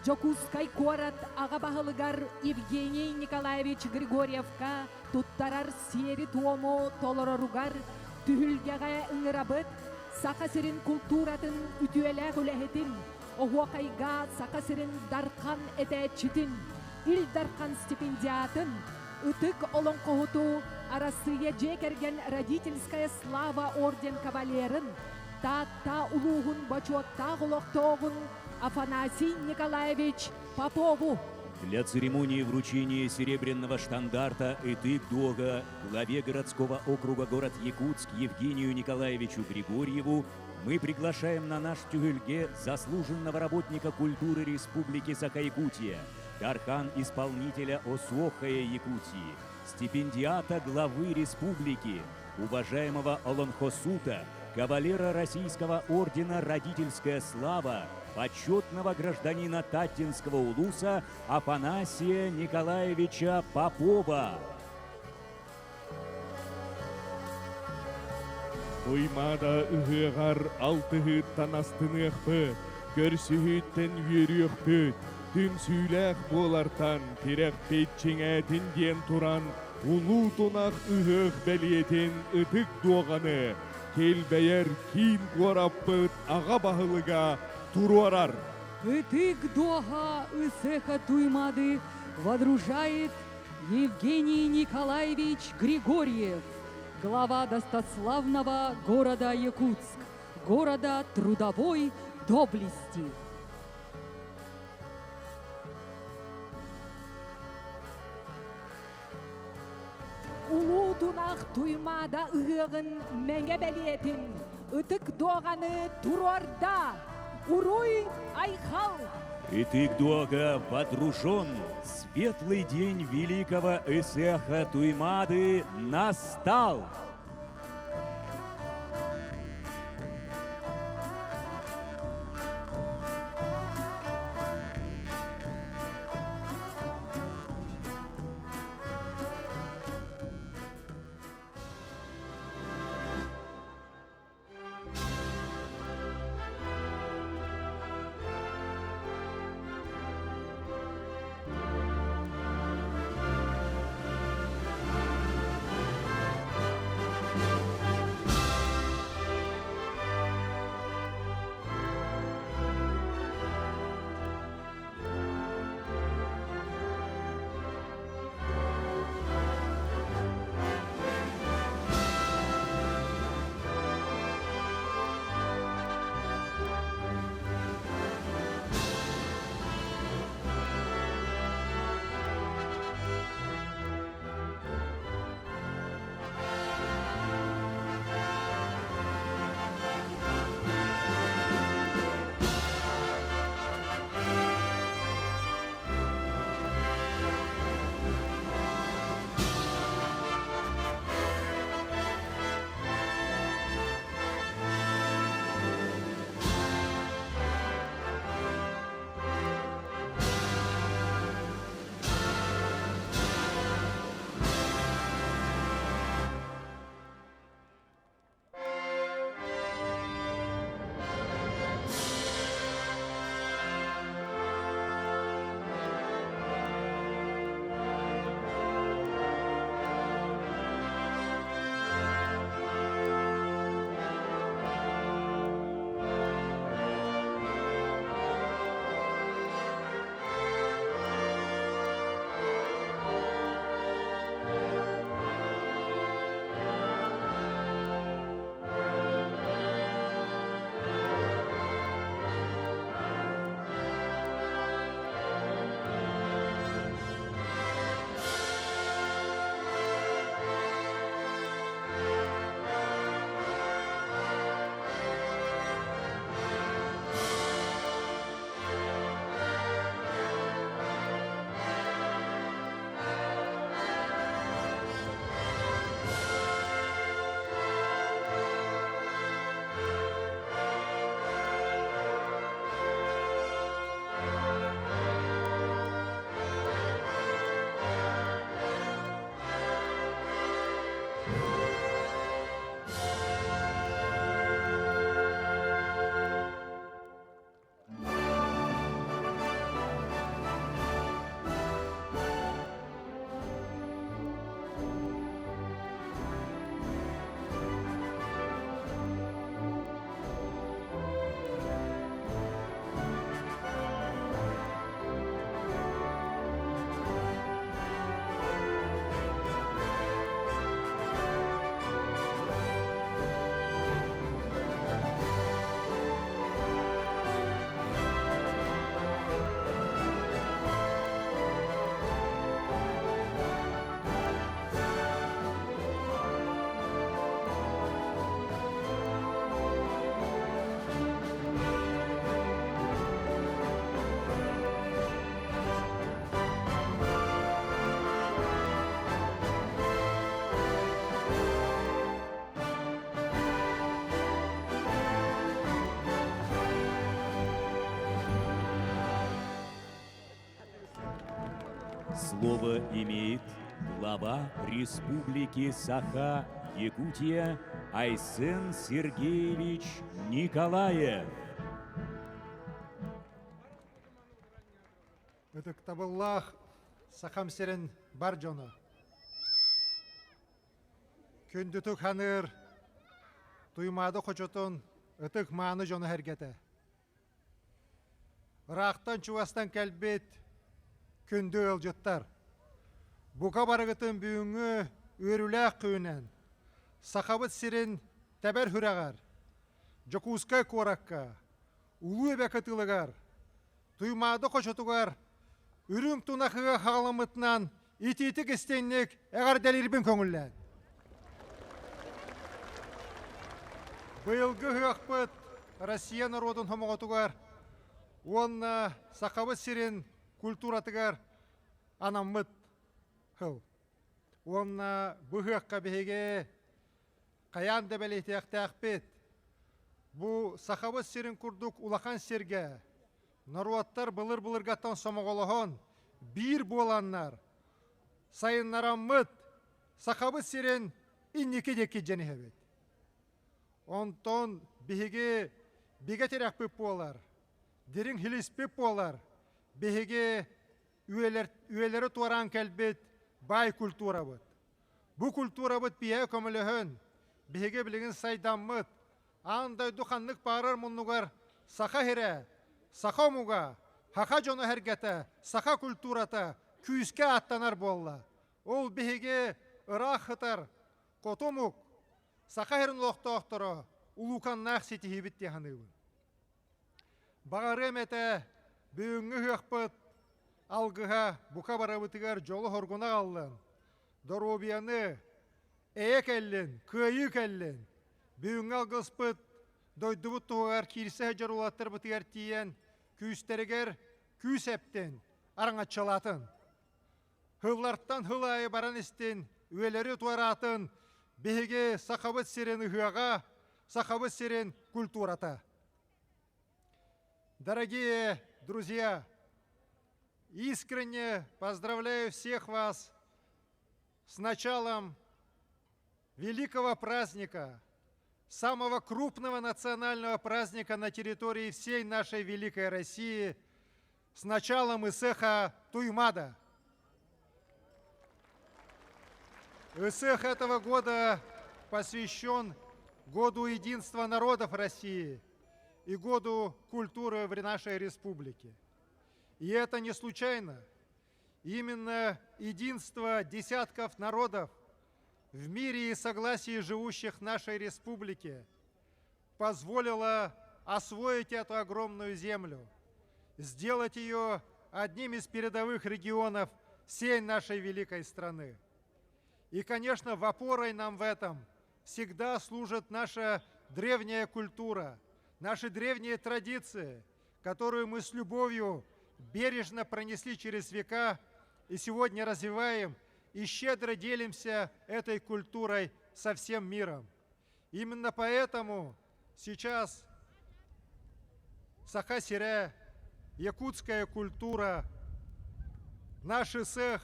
Жокускай корат аға бағылыгар Евгений Николаевич Григорьевка туттарар сиери туому толороругар түхүлгеге ыңырабыт сақасырын культуратын үтүеле хүлехетин оғуақайга сақасырын дарқан этечитин ил дарқан стипендиатын ытык олон қоғыту арасыя жекерген родительская слава орден кавалерын та улуғын бачуатта ғылоқтоғын Афанасий Николаевич Попову. Для церемонии вручения серебряного штандарта Этык-Дога главе городского округа город Якутск Евгению Николаевичу Григорьеву мы приглашаем на наш тюгельге заслуженного работника культуры Республики Саха-Якутия, дархан-исполнителя ОСОХая Якутии, стипендиата главы республики, уважаемого Олонхосута, кавалера Российского ордена «Родительская слава», почетного гражданина Татинского улуса Афанасия Николаевича Попова. Уймада ыгығар алтығыттан астынықпы, көрсігіттен үйеріқпі, түн сүйләқ болартан, терек петчіңәтін ден туран, улу тонақ ыгық бәлиетін ытық доғаны, келбәйер кин қораппыт аға бағылыға туруарар. Этык-Дога Исеха Туймады водружает Евгений Николаевич Григорьев, глава достославного города Якутск, города трудовой доблести. улуу тунах туймада ыгығын мәңе бәлиетін, ытык доғаны турорда, уруй айхал. Итык Дога водружен, светлый день великого Эсеха Туймады настал. Слово имеет глава Республики Саха-Якутия Айсен Сергеевич Николаев. Өтік табыллах сақам серін бар жоны. Күндітік ханыр, туймады қочотын өтік маны жоны әргеті. Рақтан чуастан кәлбет күнді өлжеттар. Бұқа барығытын бүйіңі өріләқ күйінен. Сақабыт сирин тәбәр хүрағар. Жокускай коракка. Улу әбәкітілігар. Туймады қошытуғар. Үрім тунақыға қағаламытынан ититик істеннік әғар дәлірбін көңіллән. Бұйылғы ғақпыт Россия народын хомоғатуғар, онна сақабы сирен культуратығар анаммыт хыл. Онна бұғыққа бейге қаян дәбәлейті әқтәқпет. Бұ сақабы сирен күрдік улақан серге, наруаттар бұлыр-бұлырғаттан сомоғылығын, бір боланнар, сайыннараммыт сақабы сирен иннеке деке және әбет. Онтон бейге бегетерек пеп болар, дерін хилис пеп болар, бейге үйелері туаран кәлбет бай культура бұд. Бұ культура бұд бейе көміліхін, бейге білігін сайдаммыд, андай дұқанлық барыр мұнығар сақа хере, сақа мұға, хақа жоны әргеті, сақа культурата күйіске аттанар болла. Ол бейге ұрақ хытар, қотымық, сақа херін лоқты-оқтыры, улуканнақ сеті хебітте ханығын. Бағарым әті бүйінгі ғықпыт, алғыға бұқа барабытығар жолы хоргуна қалын. Доробияны әйек әлін, көйік әлін, бүйінгі алғыспыт, дойдыбыт тұғығар кирсе әжар олаттыр бұтығар тиен, күйістерігер күйіс әптен, араңа чалатын. Хылларттан хылайы баран істен, өйлері туаратын, беге сақабыт сирен ұғаға, сақабыт сирен культурата. Дорогие друзья, искренне поздравляю всех вас с началом великого праздника, самого крупного национального праздника на территории всей нашей великой России, с началом Исеха Туймада. Исех этого года посвящен Году единства народов России и Году культуры в нашей республике. И это не случайно. Именно единство десятков народов в мире и согласии живущих в нашей республике позволило освоить эту огромную землю, сделать ее одним из передовых регионов всей нашей великой страны. И, конечно, в опорой нам в этом всегда служит наша древняя культура, наши древние традиции, которую мы с любовью бережно пронесли через века и сегодня развиваем и щедро делимся этой культурой со всем миром. Именно поэтому сейчас Саха-Сире, якутская культура, наш Исех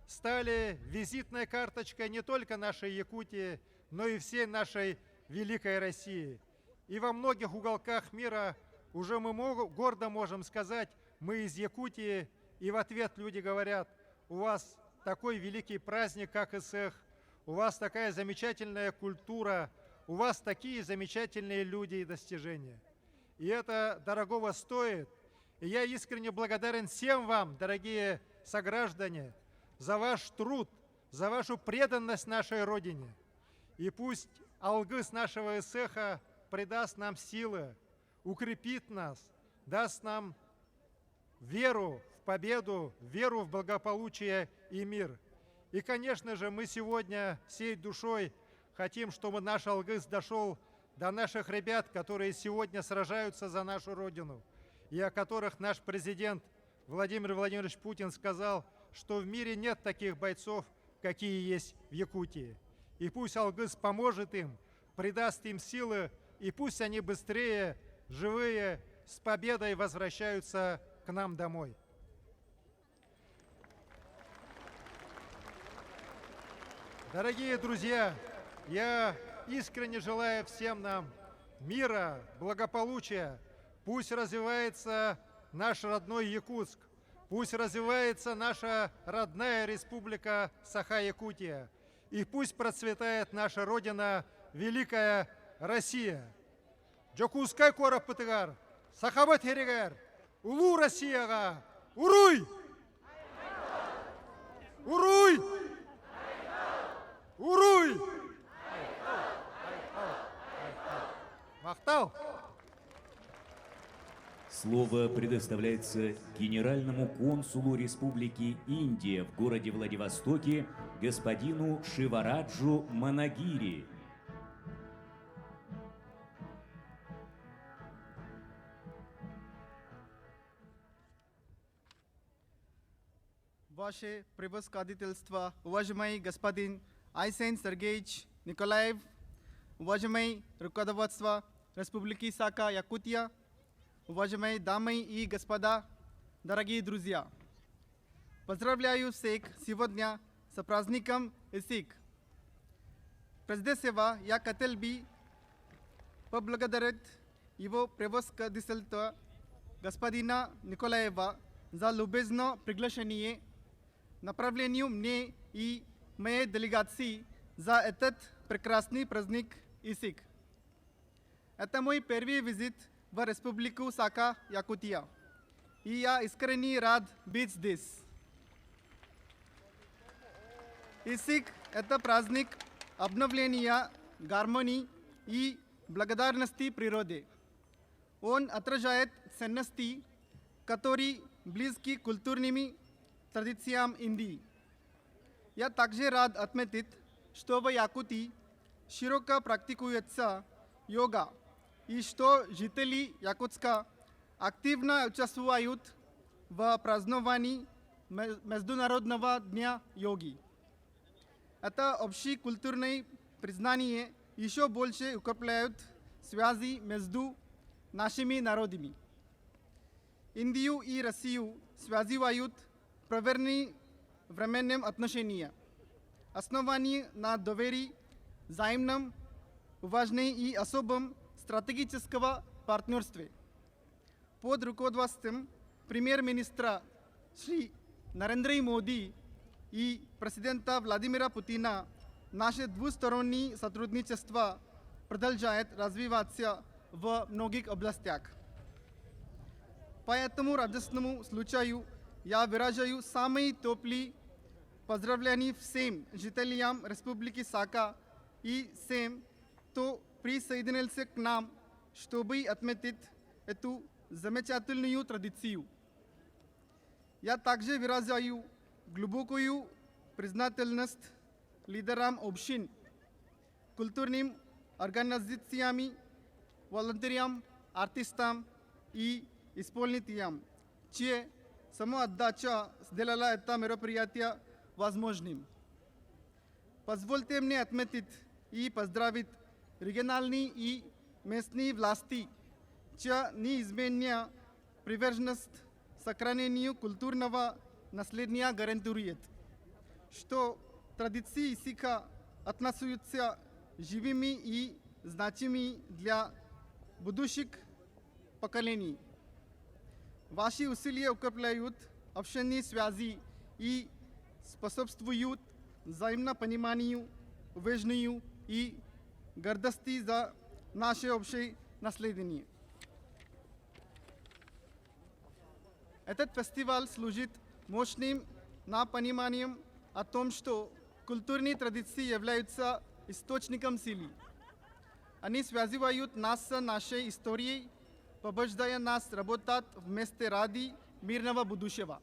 стали визитной карточкой не только нашей Якутии, но и всей нашей великой России. И во многих уголках мира уже мы гордо можем сказать, мы из Якутии, и в ответ люди говорят, у вас такой великий праздник, как Исех, у вас такая замечательная культура, у вас такие замечательные люди и достижения. И это дорогого стоит. И я искренне благодарен всем вам, дорогие сограждане, за ваш труд, за вашу преданность нашей Родине. И пусть алгыс нашего Исеха придаст нам силы, укрепит нас, даст нам веру в победу, веру в благополучие и мир. И, конечно же, мы сегодня всей душой хотим, чтобы наш алгыс дошел до наших ребят, которые сегодня сражаются за нашу Родину, и о которых наш президент Владимир Владимирович Путин сказал, что в мире нет таких бойцов, какие есть в Якутии. И пусть алгыс поможет им, придаст им силы, и пусть они быстрее, живые, с победой возвращаются к нам домой. Дорогие друзья, я искренне желаю всем нам мира, благополучия. Пусть развивается наш родной Якутск, пусть развивается наша родная республика Саха-Якутия, и пусть процветает наша Родина, великая Россия. Джокускай кораб пытыгар, Сахабат херегар, улу Россияга, уруй! Уруй! Уруй! Мақтал! Слово предоставляется генеральному консулу Республики Индия в городе Владивостоке господину Шивараджу Манагири. Ваше превосходительство, уважаемый господин Айсен Сергеевич Николаев, уважаемый руководство Республики Саха-Якутия, уважаемые дамы и господа, дорогие друзья! Поздравляю всех сегодня с праздником ИСИК. Прежде всего, я хотел бы поблагодарить его превосходительство господина Николаева за любезное приглашение, направлению мне и моей делегации за этот прекрасный праздник ИСИК. Это мой первый визит в Республику Саха-Якутия, и я искренне рад быть здесь. ИСИК – это праздник обновления, гармонии и благодарности природе. Он отражает ценности, которые близки к культурным традициям Индии. Я также рад отметить, что в Якутии широко практикуется йога, и что жители Якутска активно участвуют в праздновании Международного дня йоги. Это общекультурное признание еще больше укрепляет связи между нашими народами. Индию и Россию связывают проверенные временем отношения, основанные на доверии, взаимном уважении и особом стратегического партнерстве. Под руководством премьер-министра Шри Нарендра Моди и президента Владимира Путина наше двустороннее сотрудничество продолжает развиваться в многих областях. По этому радостному случаю я выражаю самые теплые поздравления всем жителям Республики Саха и всем, кто присоединился к нам, чтобы отметить эту замечательную традицию. Я также выражаю глубокую признательность лидерам общин, культурным организациям, волонтерам, артистам и исполнителям, чья самоотдача сделала это мероприятие возможным. Позвольте мне отметить и поздравить региональные и местные власти, чья неизменная приверженность сохранению культурного наследия гарантирует, что традиции ИСИКа относятся живыми и значимыми для будущих поколений. Ваши усилия укрепляют общественные связи и способствуют взаимному пониманию, уважению и гордости за наше общее наследие. Этот фестиваль служит мощным напоминанием о том, что культурные традиции являются источником силы. Они связывают нас с нашей историей, побуждая нас работать вместе ради мирного будущего.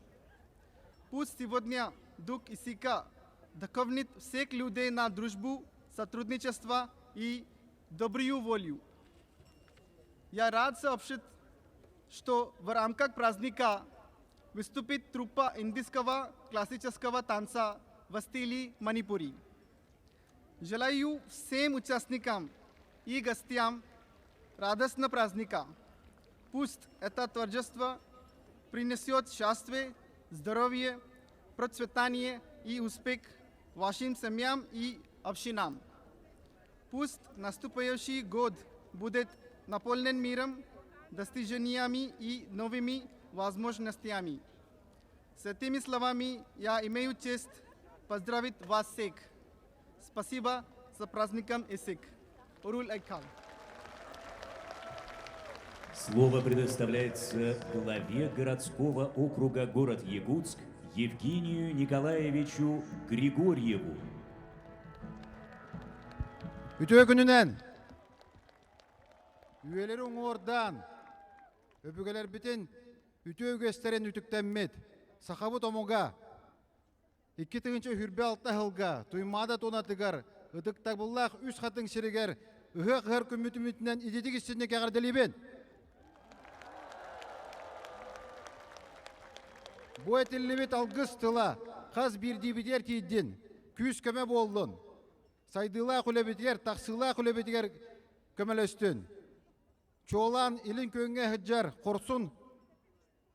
Пусть сегодня дух ИСИКа вдохновит всех людей на дружбу, сотрудничество и добрую волю. Я рад сообщить, что в рамках праздника выступит труппа индийского классического танца в стиле манипури. Желаю всем участникам и гостям радостного праздника. Пусть это торжество принесет счастье, здоровье, процветание и успех вашим семьям и общинам. Пусть наступающий год будет наполнен миром, достижениями и новыми возможностями. С этими словами я имею честь поздравить вас всех. Спасибо с праздником ИСИК. Урул Айкал. Слово предоставляется главе городского округа город Якутск Евгению Николаевичу Григорьеву. Үтө күнүнен үйелери оңордан Öpügeler biten ütü gösteren ütüktemmет. Сахабы томуга. Икки тыгынча хүрбе алта хылга. Туймада тонатыгар. Ыдык табыллах үс хатын сиригер. Ыгы кыр күмүтүмүтүнөн идетик истинне кагар делибен. Бу этиллибет алгыс тыла. Каз бирди битер тийдин. Күз көмө болдун. Сайдыла кулебитер, таксыла кулебитер көмөлөстүн. Чолан илин көңгө хыджар, корсун,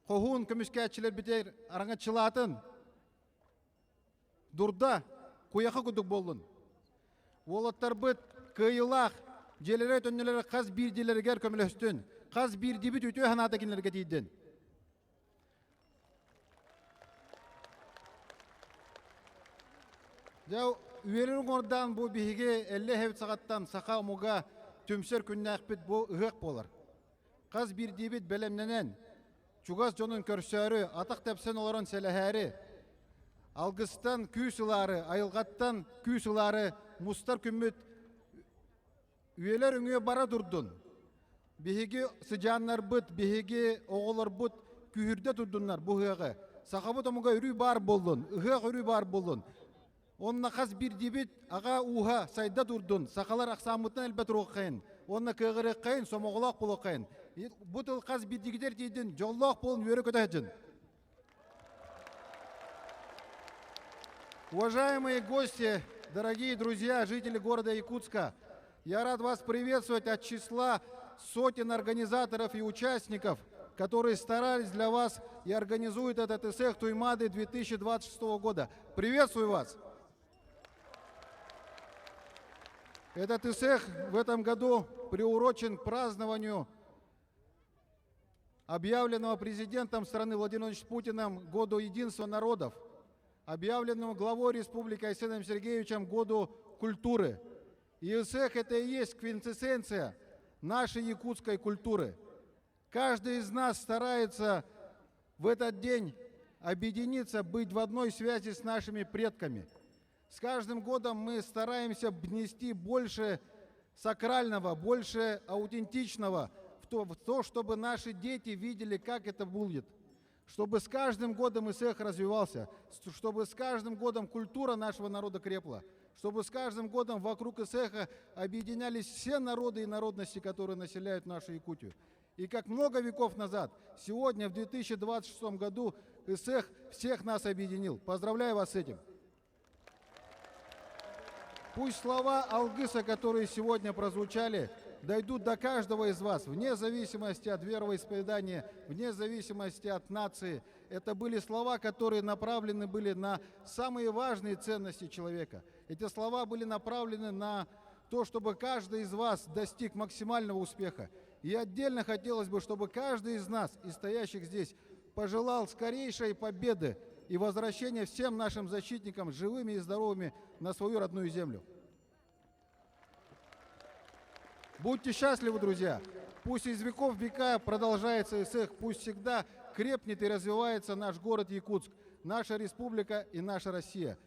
кохун көмүскәчилер битер араңа чылатын. Дурда куяқы күдік болдун. Олаттар быт кыйылақ, желері төннелері қаз бирдилергер көмөлөстүн. Қаз бирди бит өтө ханада кинлерге тийдин. Жау үйелерін ордан бұл бейге 50 хевет сағаттан сақа мұға төмсер күннәқ бит бұл ұғық болар. Қаз бирди бит бәлемненен, чугас жонун көрсөрү, атақ тәпсен оларын сәләхәрі, алгыстан күйсылары, айылғаттан күйсылары, мустар күмміт, үйелер үңе бара дұрдын. Бехеге сыжанлар бұд, бехеге оғылар бұд, күйірде тұрдынлар бұғығы. Сақабы томуға үрі бар болдын, ұғық үрі бар болдын. Онна қаз бір дебет, аға уға сайда тұрдын, сақалар ақсамытын әлбәт ұрыққайын. Онна кығыры қайын, сомоғылақ болыққайын. Бұтыл қаз бір дегідер дейдін, жоллақ болын өрі көтәжін. Уважаемые гости, дорогие друзья, жители города Якутска, я рад вас приветствовать от числа сотен организаторов и участников, которые старались для вас и организуют этот ИСЭХ Туймады 2026 года. Приветствую вас! Этот ИСЭХ в этом году приурочен к празднованию объявленного президентом страны Владимиром Владимировичем Путиным Году единства народов, объявленному главой республики Арсением Сергеевичем Году культуры. И ИСЭХ это и есть квинтэссенция нашей якутской культуры. Каждый из нас старается в этот день объединиться, быть в одной связи с нашими предками. С каждым годом мы стараемся внести больше сакрального, больше аутентичного в то, чтобы наши дети видели, как это будет. Чтобы с каждым годом ИСЭХ развивался, чтобы с каждым годом культура нашего народа крепла, чтобы с каждым годом вокруг ИСЭХа объединялись все народы и народности, которые населяют нашу Якутию. И как много веков назад, сегодня, в 2026 году, ИСЭХ всех нас объединил. Поздравляю вас с этим. Пусть слова Алгыса, которые сегодня прозвучали, дойдут до каждого из вас, вне зависимости от вероисповедания, вне зависимости от нации. Это были слова, которые направлены были на самые важные ценности человека. Эти слова были направлены на то, чтобы каждый из вас достиг максимального успеха. И отдельно хотелось бы, чтобы каждый из нас, из стоящих здесь, пожелал скорейшей победы и возвращения всем нашим защитникам живыми и здоровыми на свою родную землю. Будьте счастливы, друзья! Пусть из веков в века продолжается ИСЭХ, пусть всегда крепнет и развивается наш город Якутск, наша республика и наша Россия.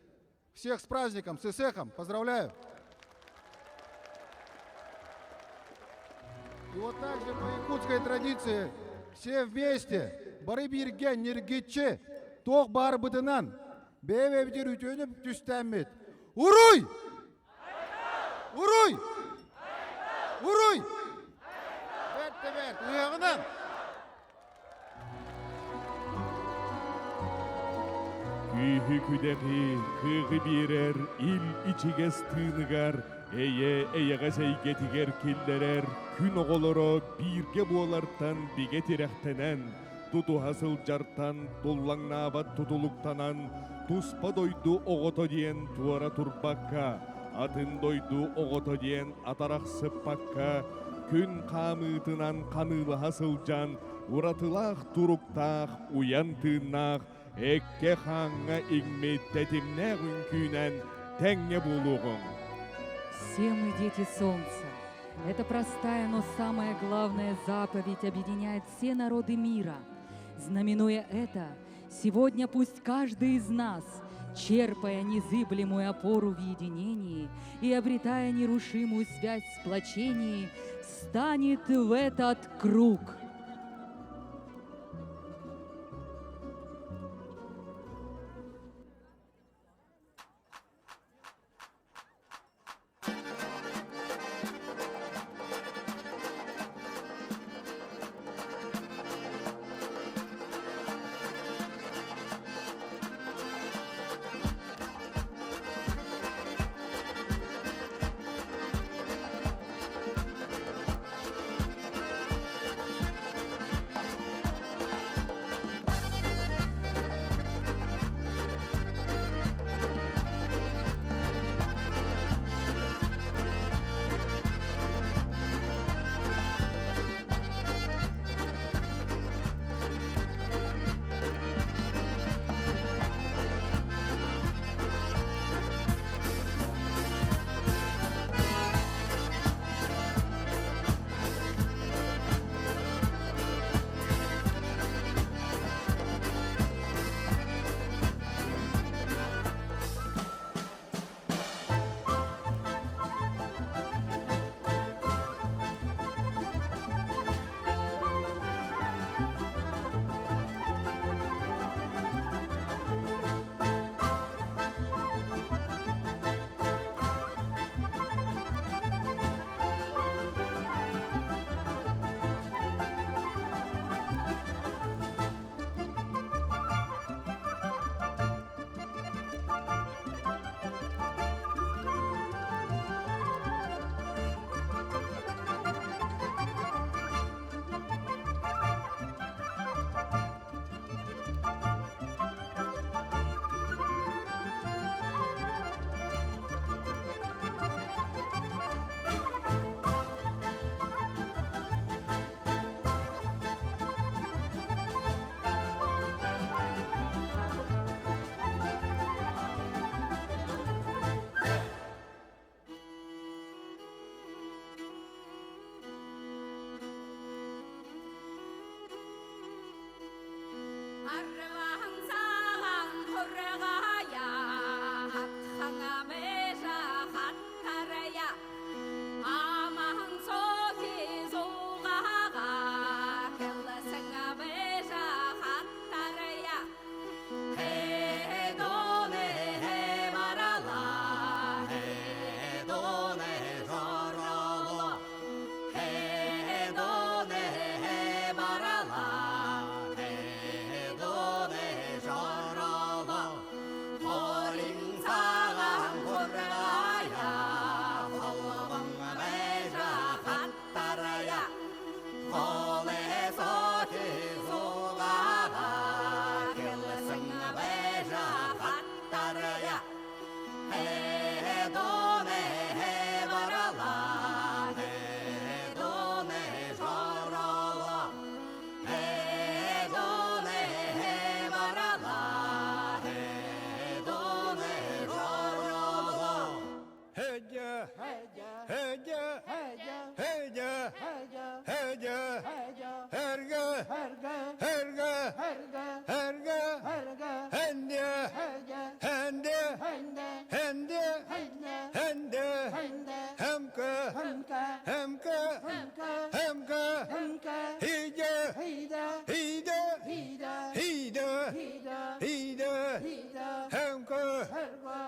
Всех с праздником, с ИСЭХом! Поздравляю! И вот также по якутской традиции все вместе бары бирген нергетче тох бар бытынан беве битер үтөнүп түстәмет. Уруй! Уруй! Уруй! Берт, уягынан! Күйі күдәғи, күйі берер, ил ичігес тыыныгар, эйеға сәйгетігер келдерер, күн оғылыры бирге болартан биге теректенен, туту хасыл жартан, доллаңнабат тутулуктанан, туспа дойду оғото дейін туара турбакка, атын дойду оғото дейін атарақ сыппакка, күн қамытынан қанылы хасыл жан, уратылақ туруктақ, уян тыыннақ, экке хаңға игметтетіңнәқ үнкүйнен тәңе болуғын. Все мы дети солнца. Эта простая, но самая главная заповедь объединяет все народы мира. Знаменуя это, сегодня пусть каждый из нас, черпая незыблемую опору в единении и обретая нерушимую связь в сплочении, встанет в этот круг. Горгая, Хангамежа, Хаттарая, Аман Соки Зулгага, Келсангамежа, Хаттарая, Хедоне Марала, Хедоне Жороло, Хедоне Марала, Хедоне Жороло, Холинсаган Горгая, Холвангамежа, Хаттарая, Холесоки Зулгага, Келсангамежа, Хаттарая, Хедоне Марала, Хедоне Жороло, Хедоне Марала, Хедоне Жороло. Хедя, Хедя, Хедя, Хедя, Хедя, Herge, Herge, Herge, Hende, Hende, Hende, Hende, Hemke, Hemke, Hemke, Hide, Hide, Hide, Hide, Hemke,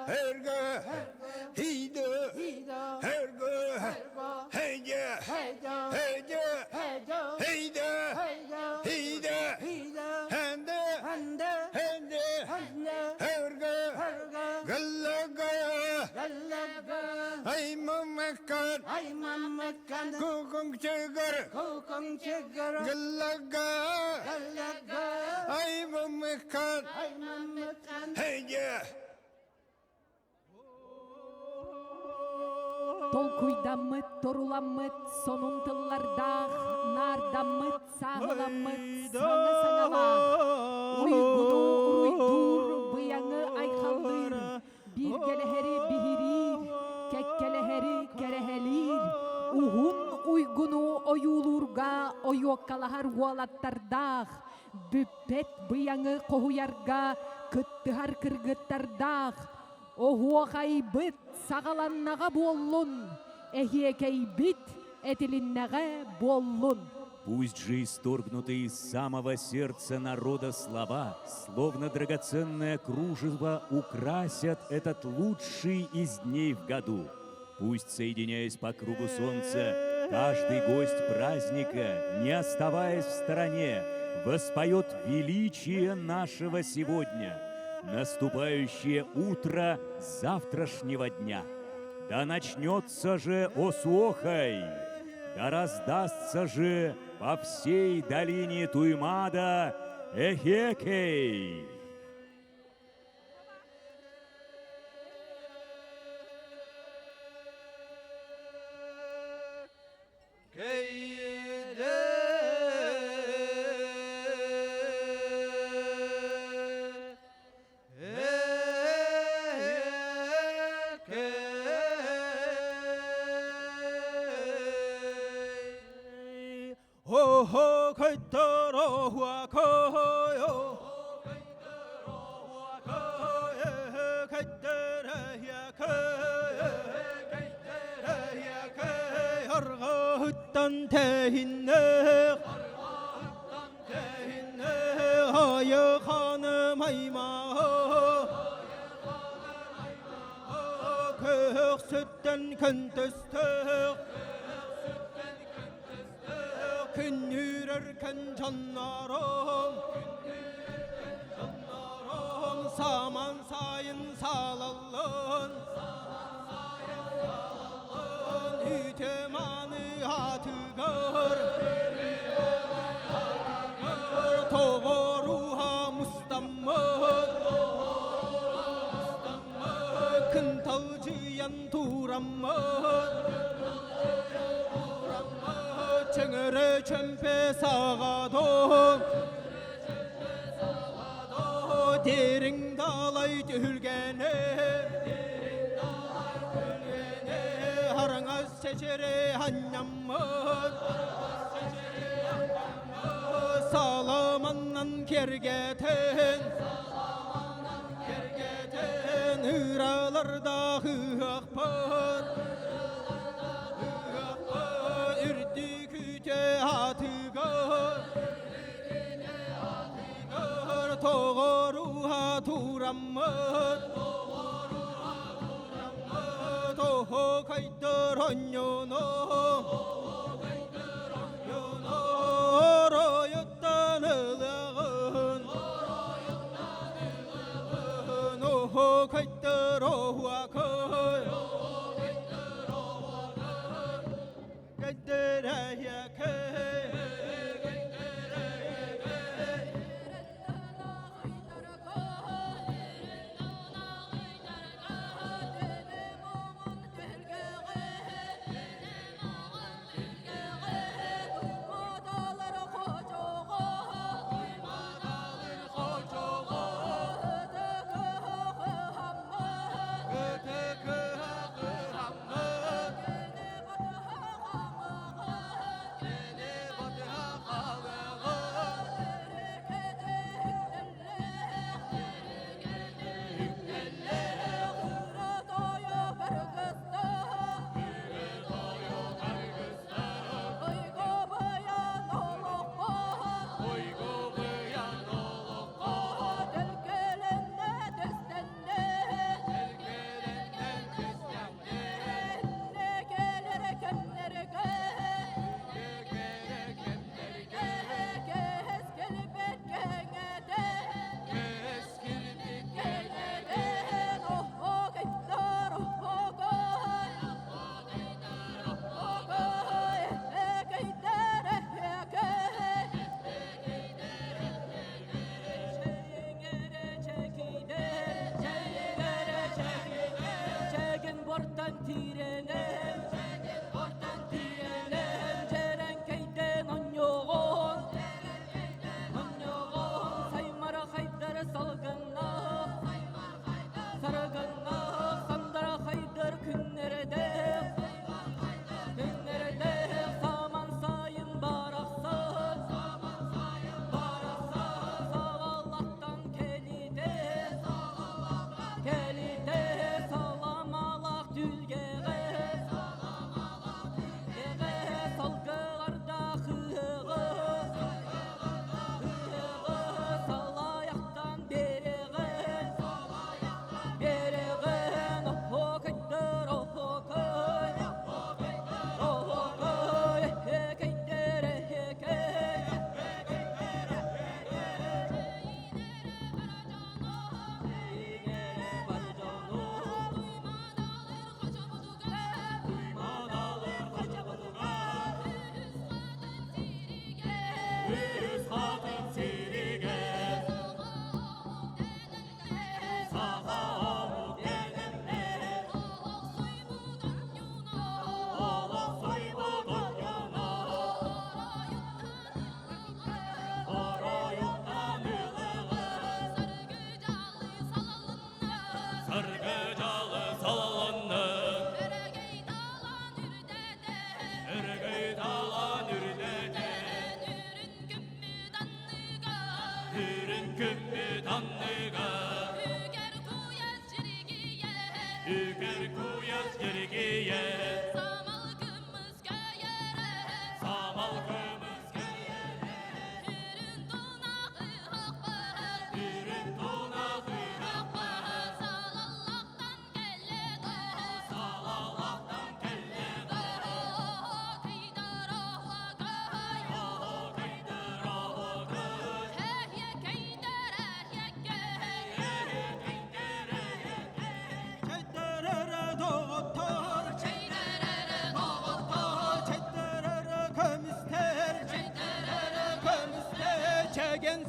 Herge, Hide, Herge, Hede, Hede, Hide, Hide, Hende, Hende, Herge, Gallaga, Ay Mammakan, Kukung Chegar, Gallaga, Ay Mammakan, Hede. Толкуйдаммыт, торуламмыт, сонун тыллардах, нардаммыт, сағыламмыт, саңы саңалах. Уйгуну уруйдур, быяңы айхаллыр, bir келехери бихирир, кеккелехери керехелир. Ухун уйгуну оюлурга, ойоккалахар уалаттардах, бүппет быяңы қохуярга, кыттыхар кыргыттардах. Охуахайбыт сағаланнаға боллун, эхиекейбит этилиннага боллун. Пусть же исторгнутые из самого сердца народа слова, словно драгоценное кружево, украсят этот лучший из дней в году. Пусть, соединяясь по кругу солнца, каждый гость праздника, не оставаясь в стороне, воспоет величие нашего сегодня, наступающее утро завтрашнего дня. Да начнется же Осуохай, да раздастся же по всей долине Туймада Эхекей. 호호 걸떠러 화커요 걸떠러야 커야 허르거했던 대hin네 하여하는 마이마 köksütten kentestek Gün yürürken canlarım Saman sayın salalın Hütemanı hatıgır Toğruha mustammın Kıntavcıyan turamın Çengere çempe sağadım Derin dalay tülgene Harangaz çeçere hanyamın Salamandan kergeten kıyılarda hıhpır Ürdü küte hatıgır Toğru haturamır Toho kaydır onyono Royuttan ılığın Oho kaydır ohuakın Kaydır ayakın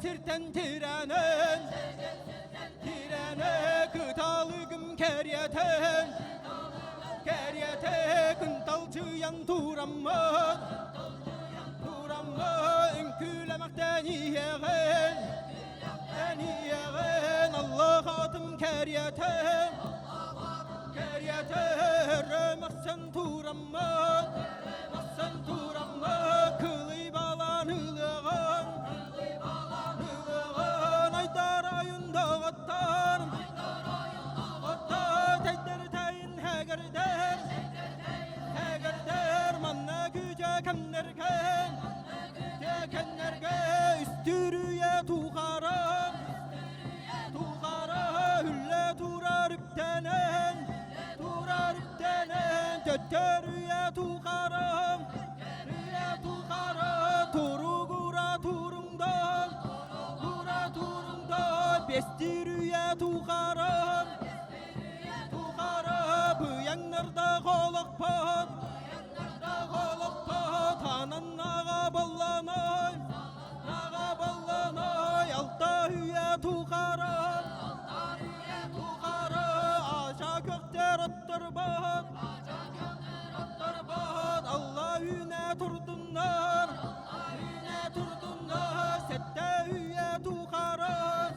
Sirten tirenen Tirene kıtalığım keryeten Keryete kıntalçıyan turamma Turamma ünkülemekten iyegen En iyegen Allah atım keryeten Keryete römeksen turamma Maksen turamma kılıy balanılığın Aydar ayında attar Attar tekenlerge üstürüye tuğarım hülle turar üptenen töttörüye tuğarım turugura turumdan bestirüye tuğarım bu yanlarda kolak pat anannağa ballanay alta hüye tuğarım aşa kökter attır bat Allah hüne turdunlar sette hüye tuğarım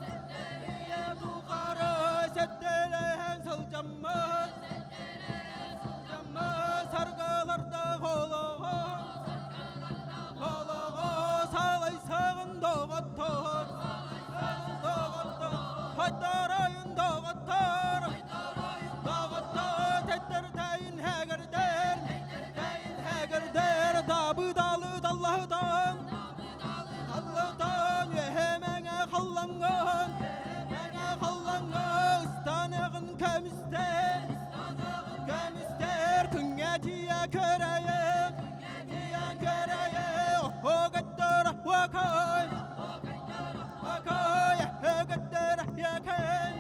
setteleyen salcamaz sargılarda holağa salay sağın doğattar haydarayın doğattar tettir teyin hegerder dabı dalı dallahdan yehemene hallangan istanağın kemister küngetiye köreye o gaddar vakay gaddar yakay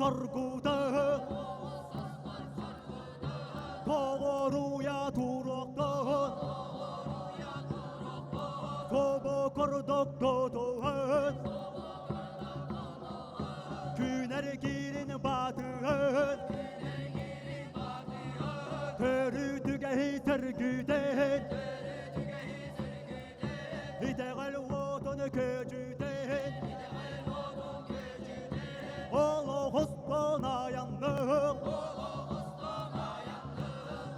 sarguda koruya turokta kobo kordok dodohan küner girin batın törütüge tergüden ideal vatan köcüden Hostana yandık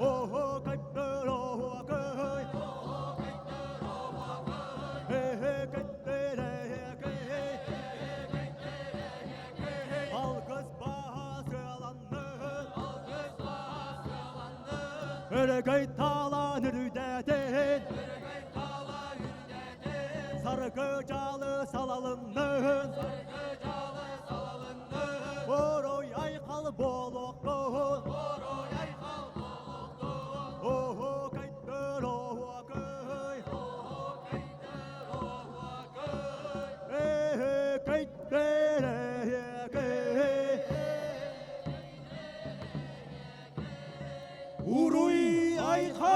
Oh kayıtlar oh akay kayıtlar Alkız bahası alanır Öyle kayıtalanır üdedin Sargıcalı salalının Oroy aykal bolokluğun Oho kayıtlar oho akay Kayıtlar akay Uruy aykal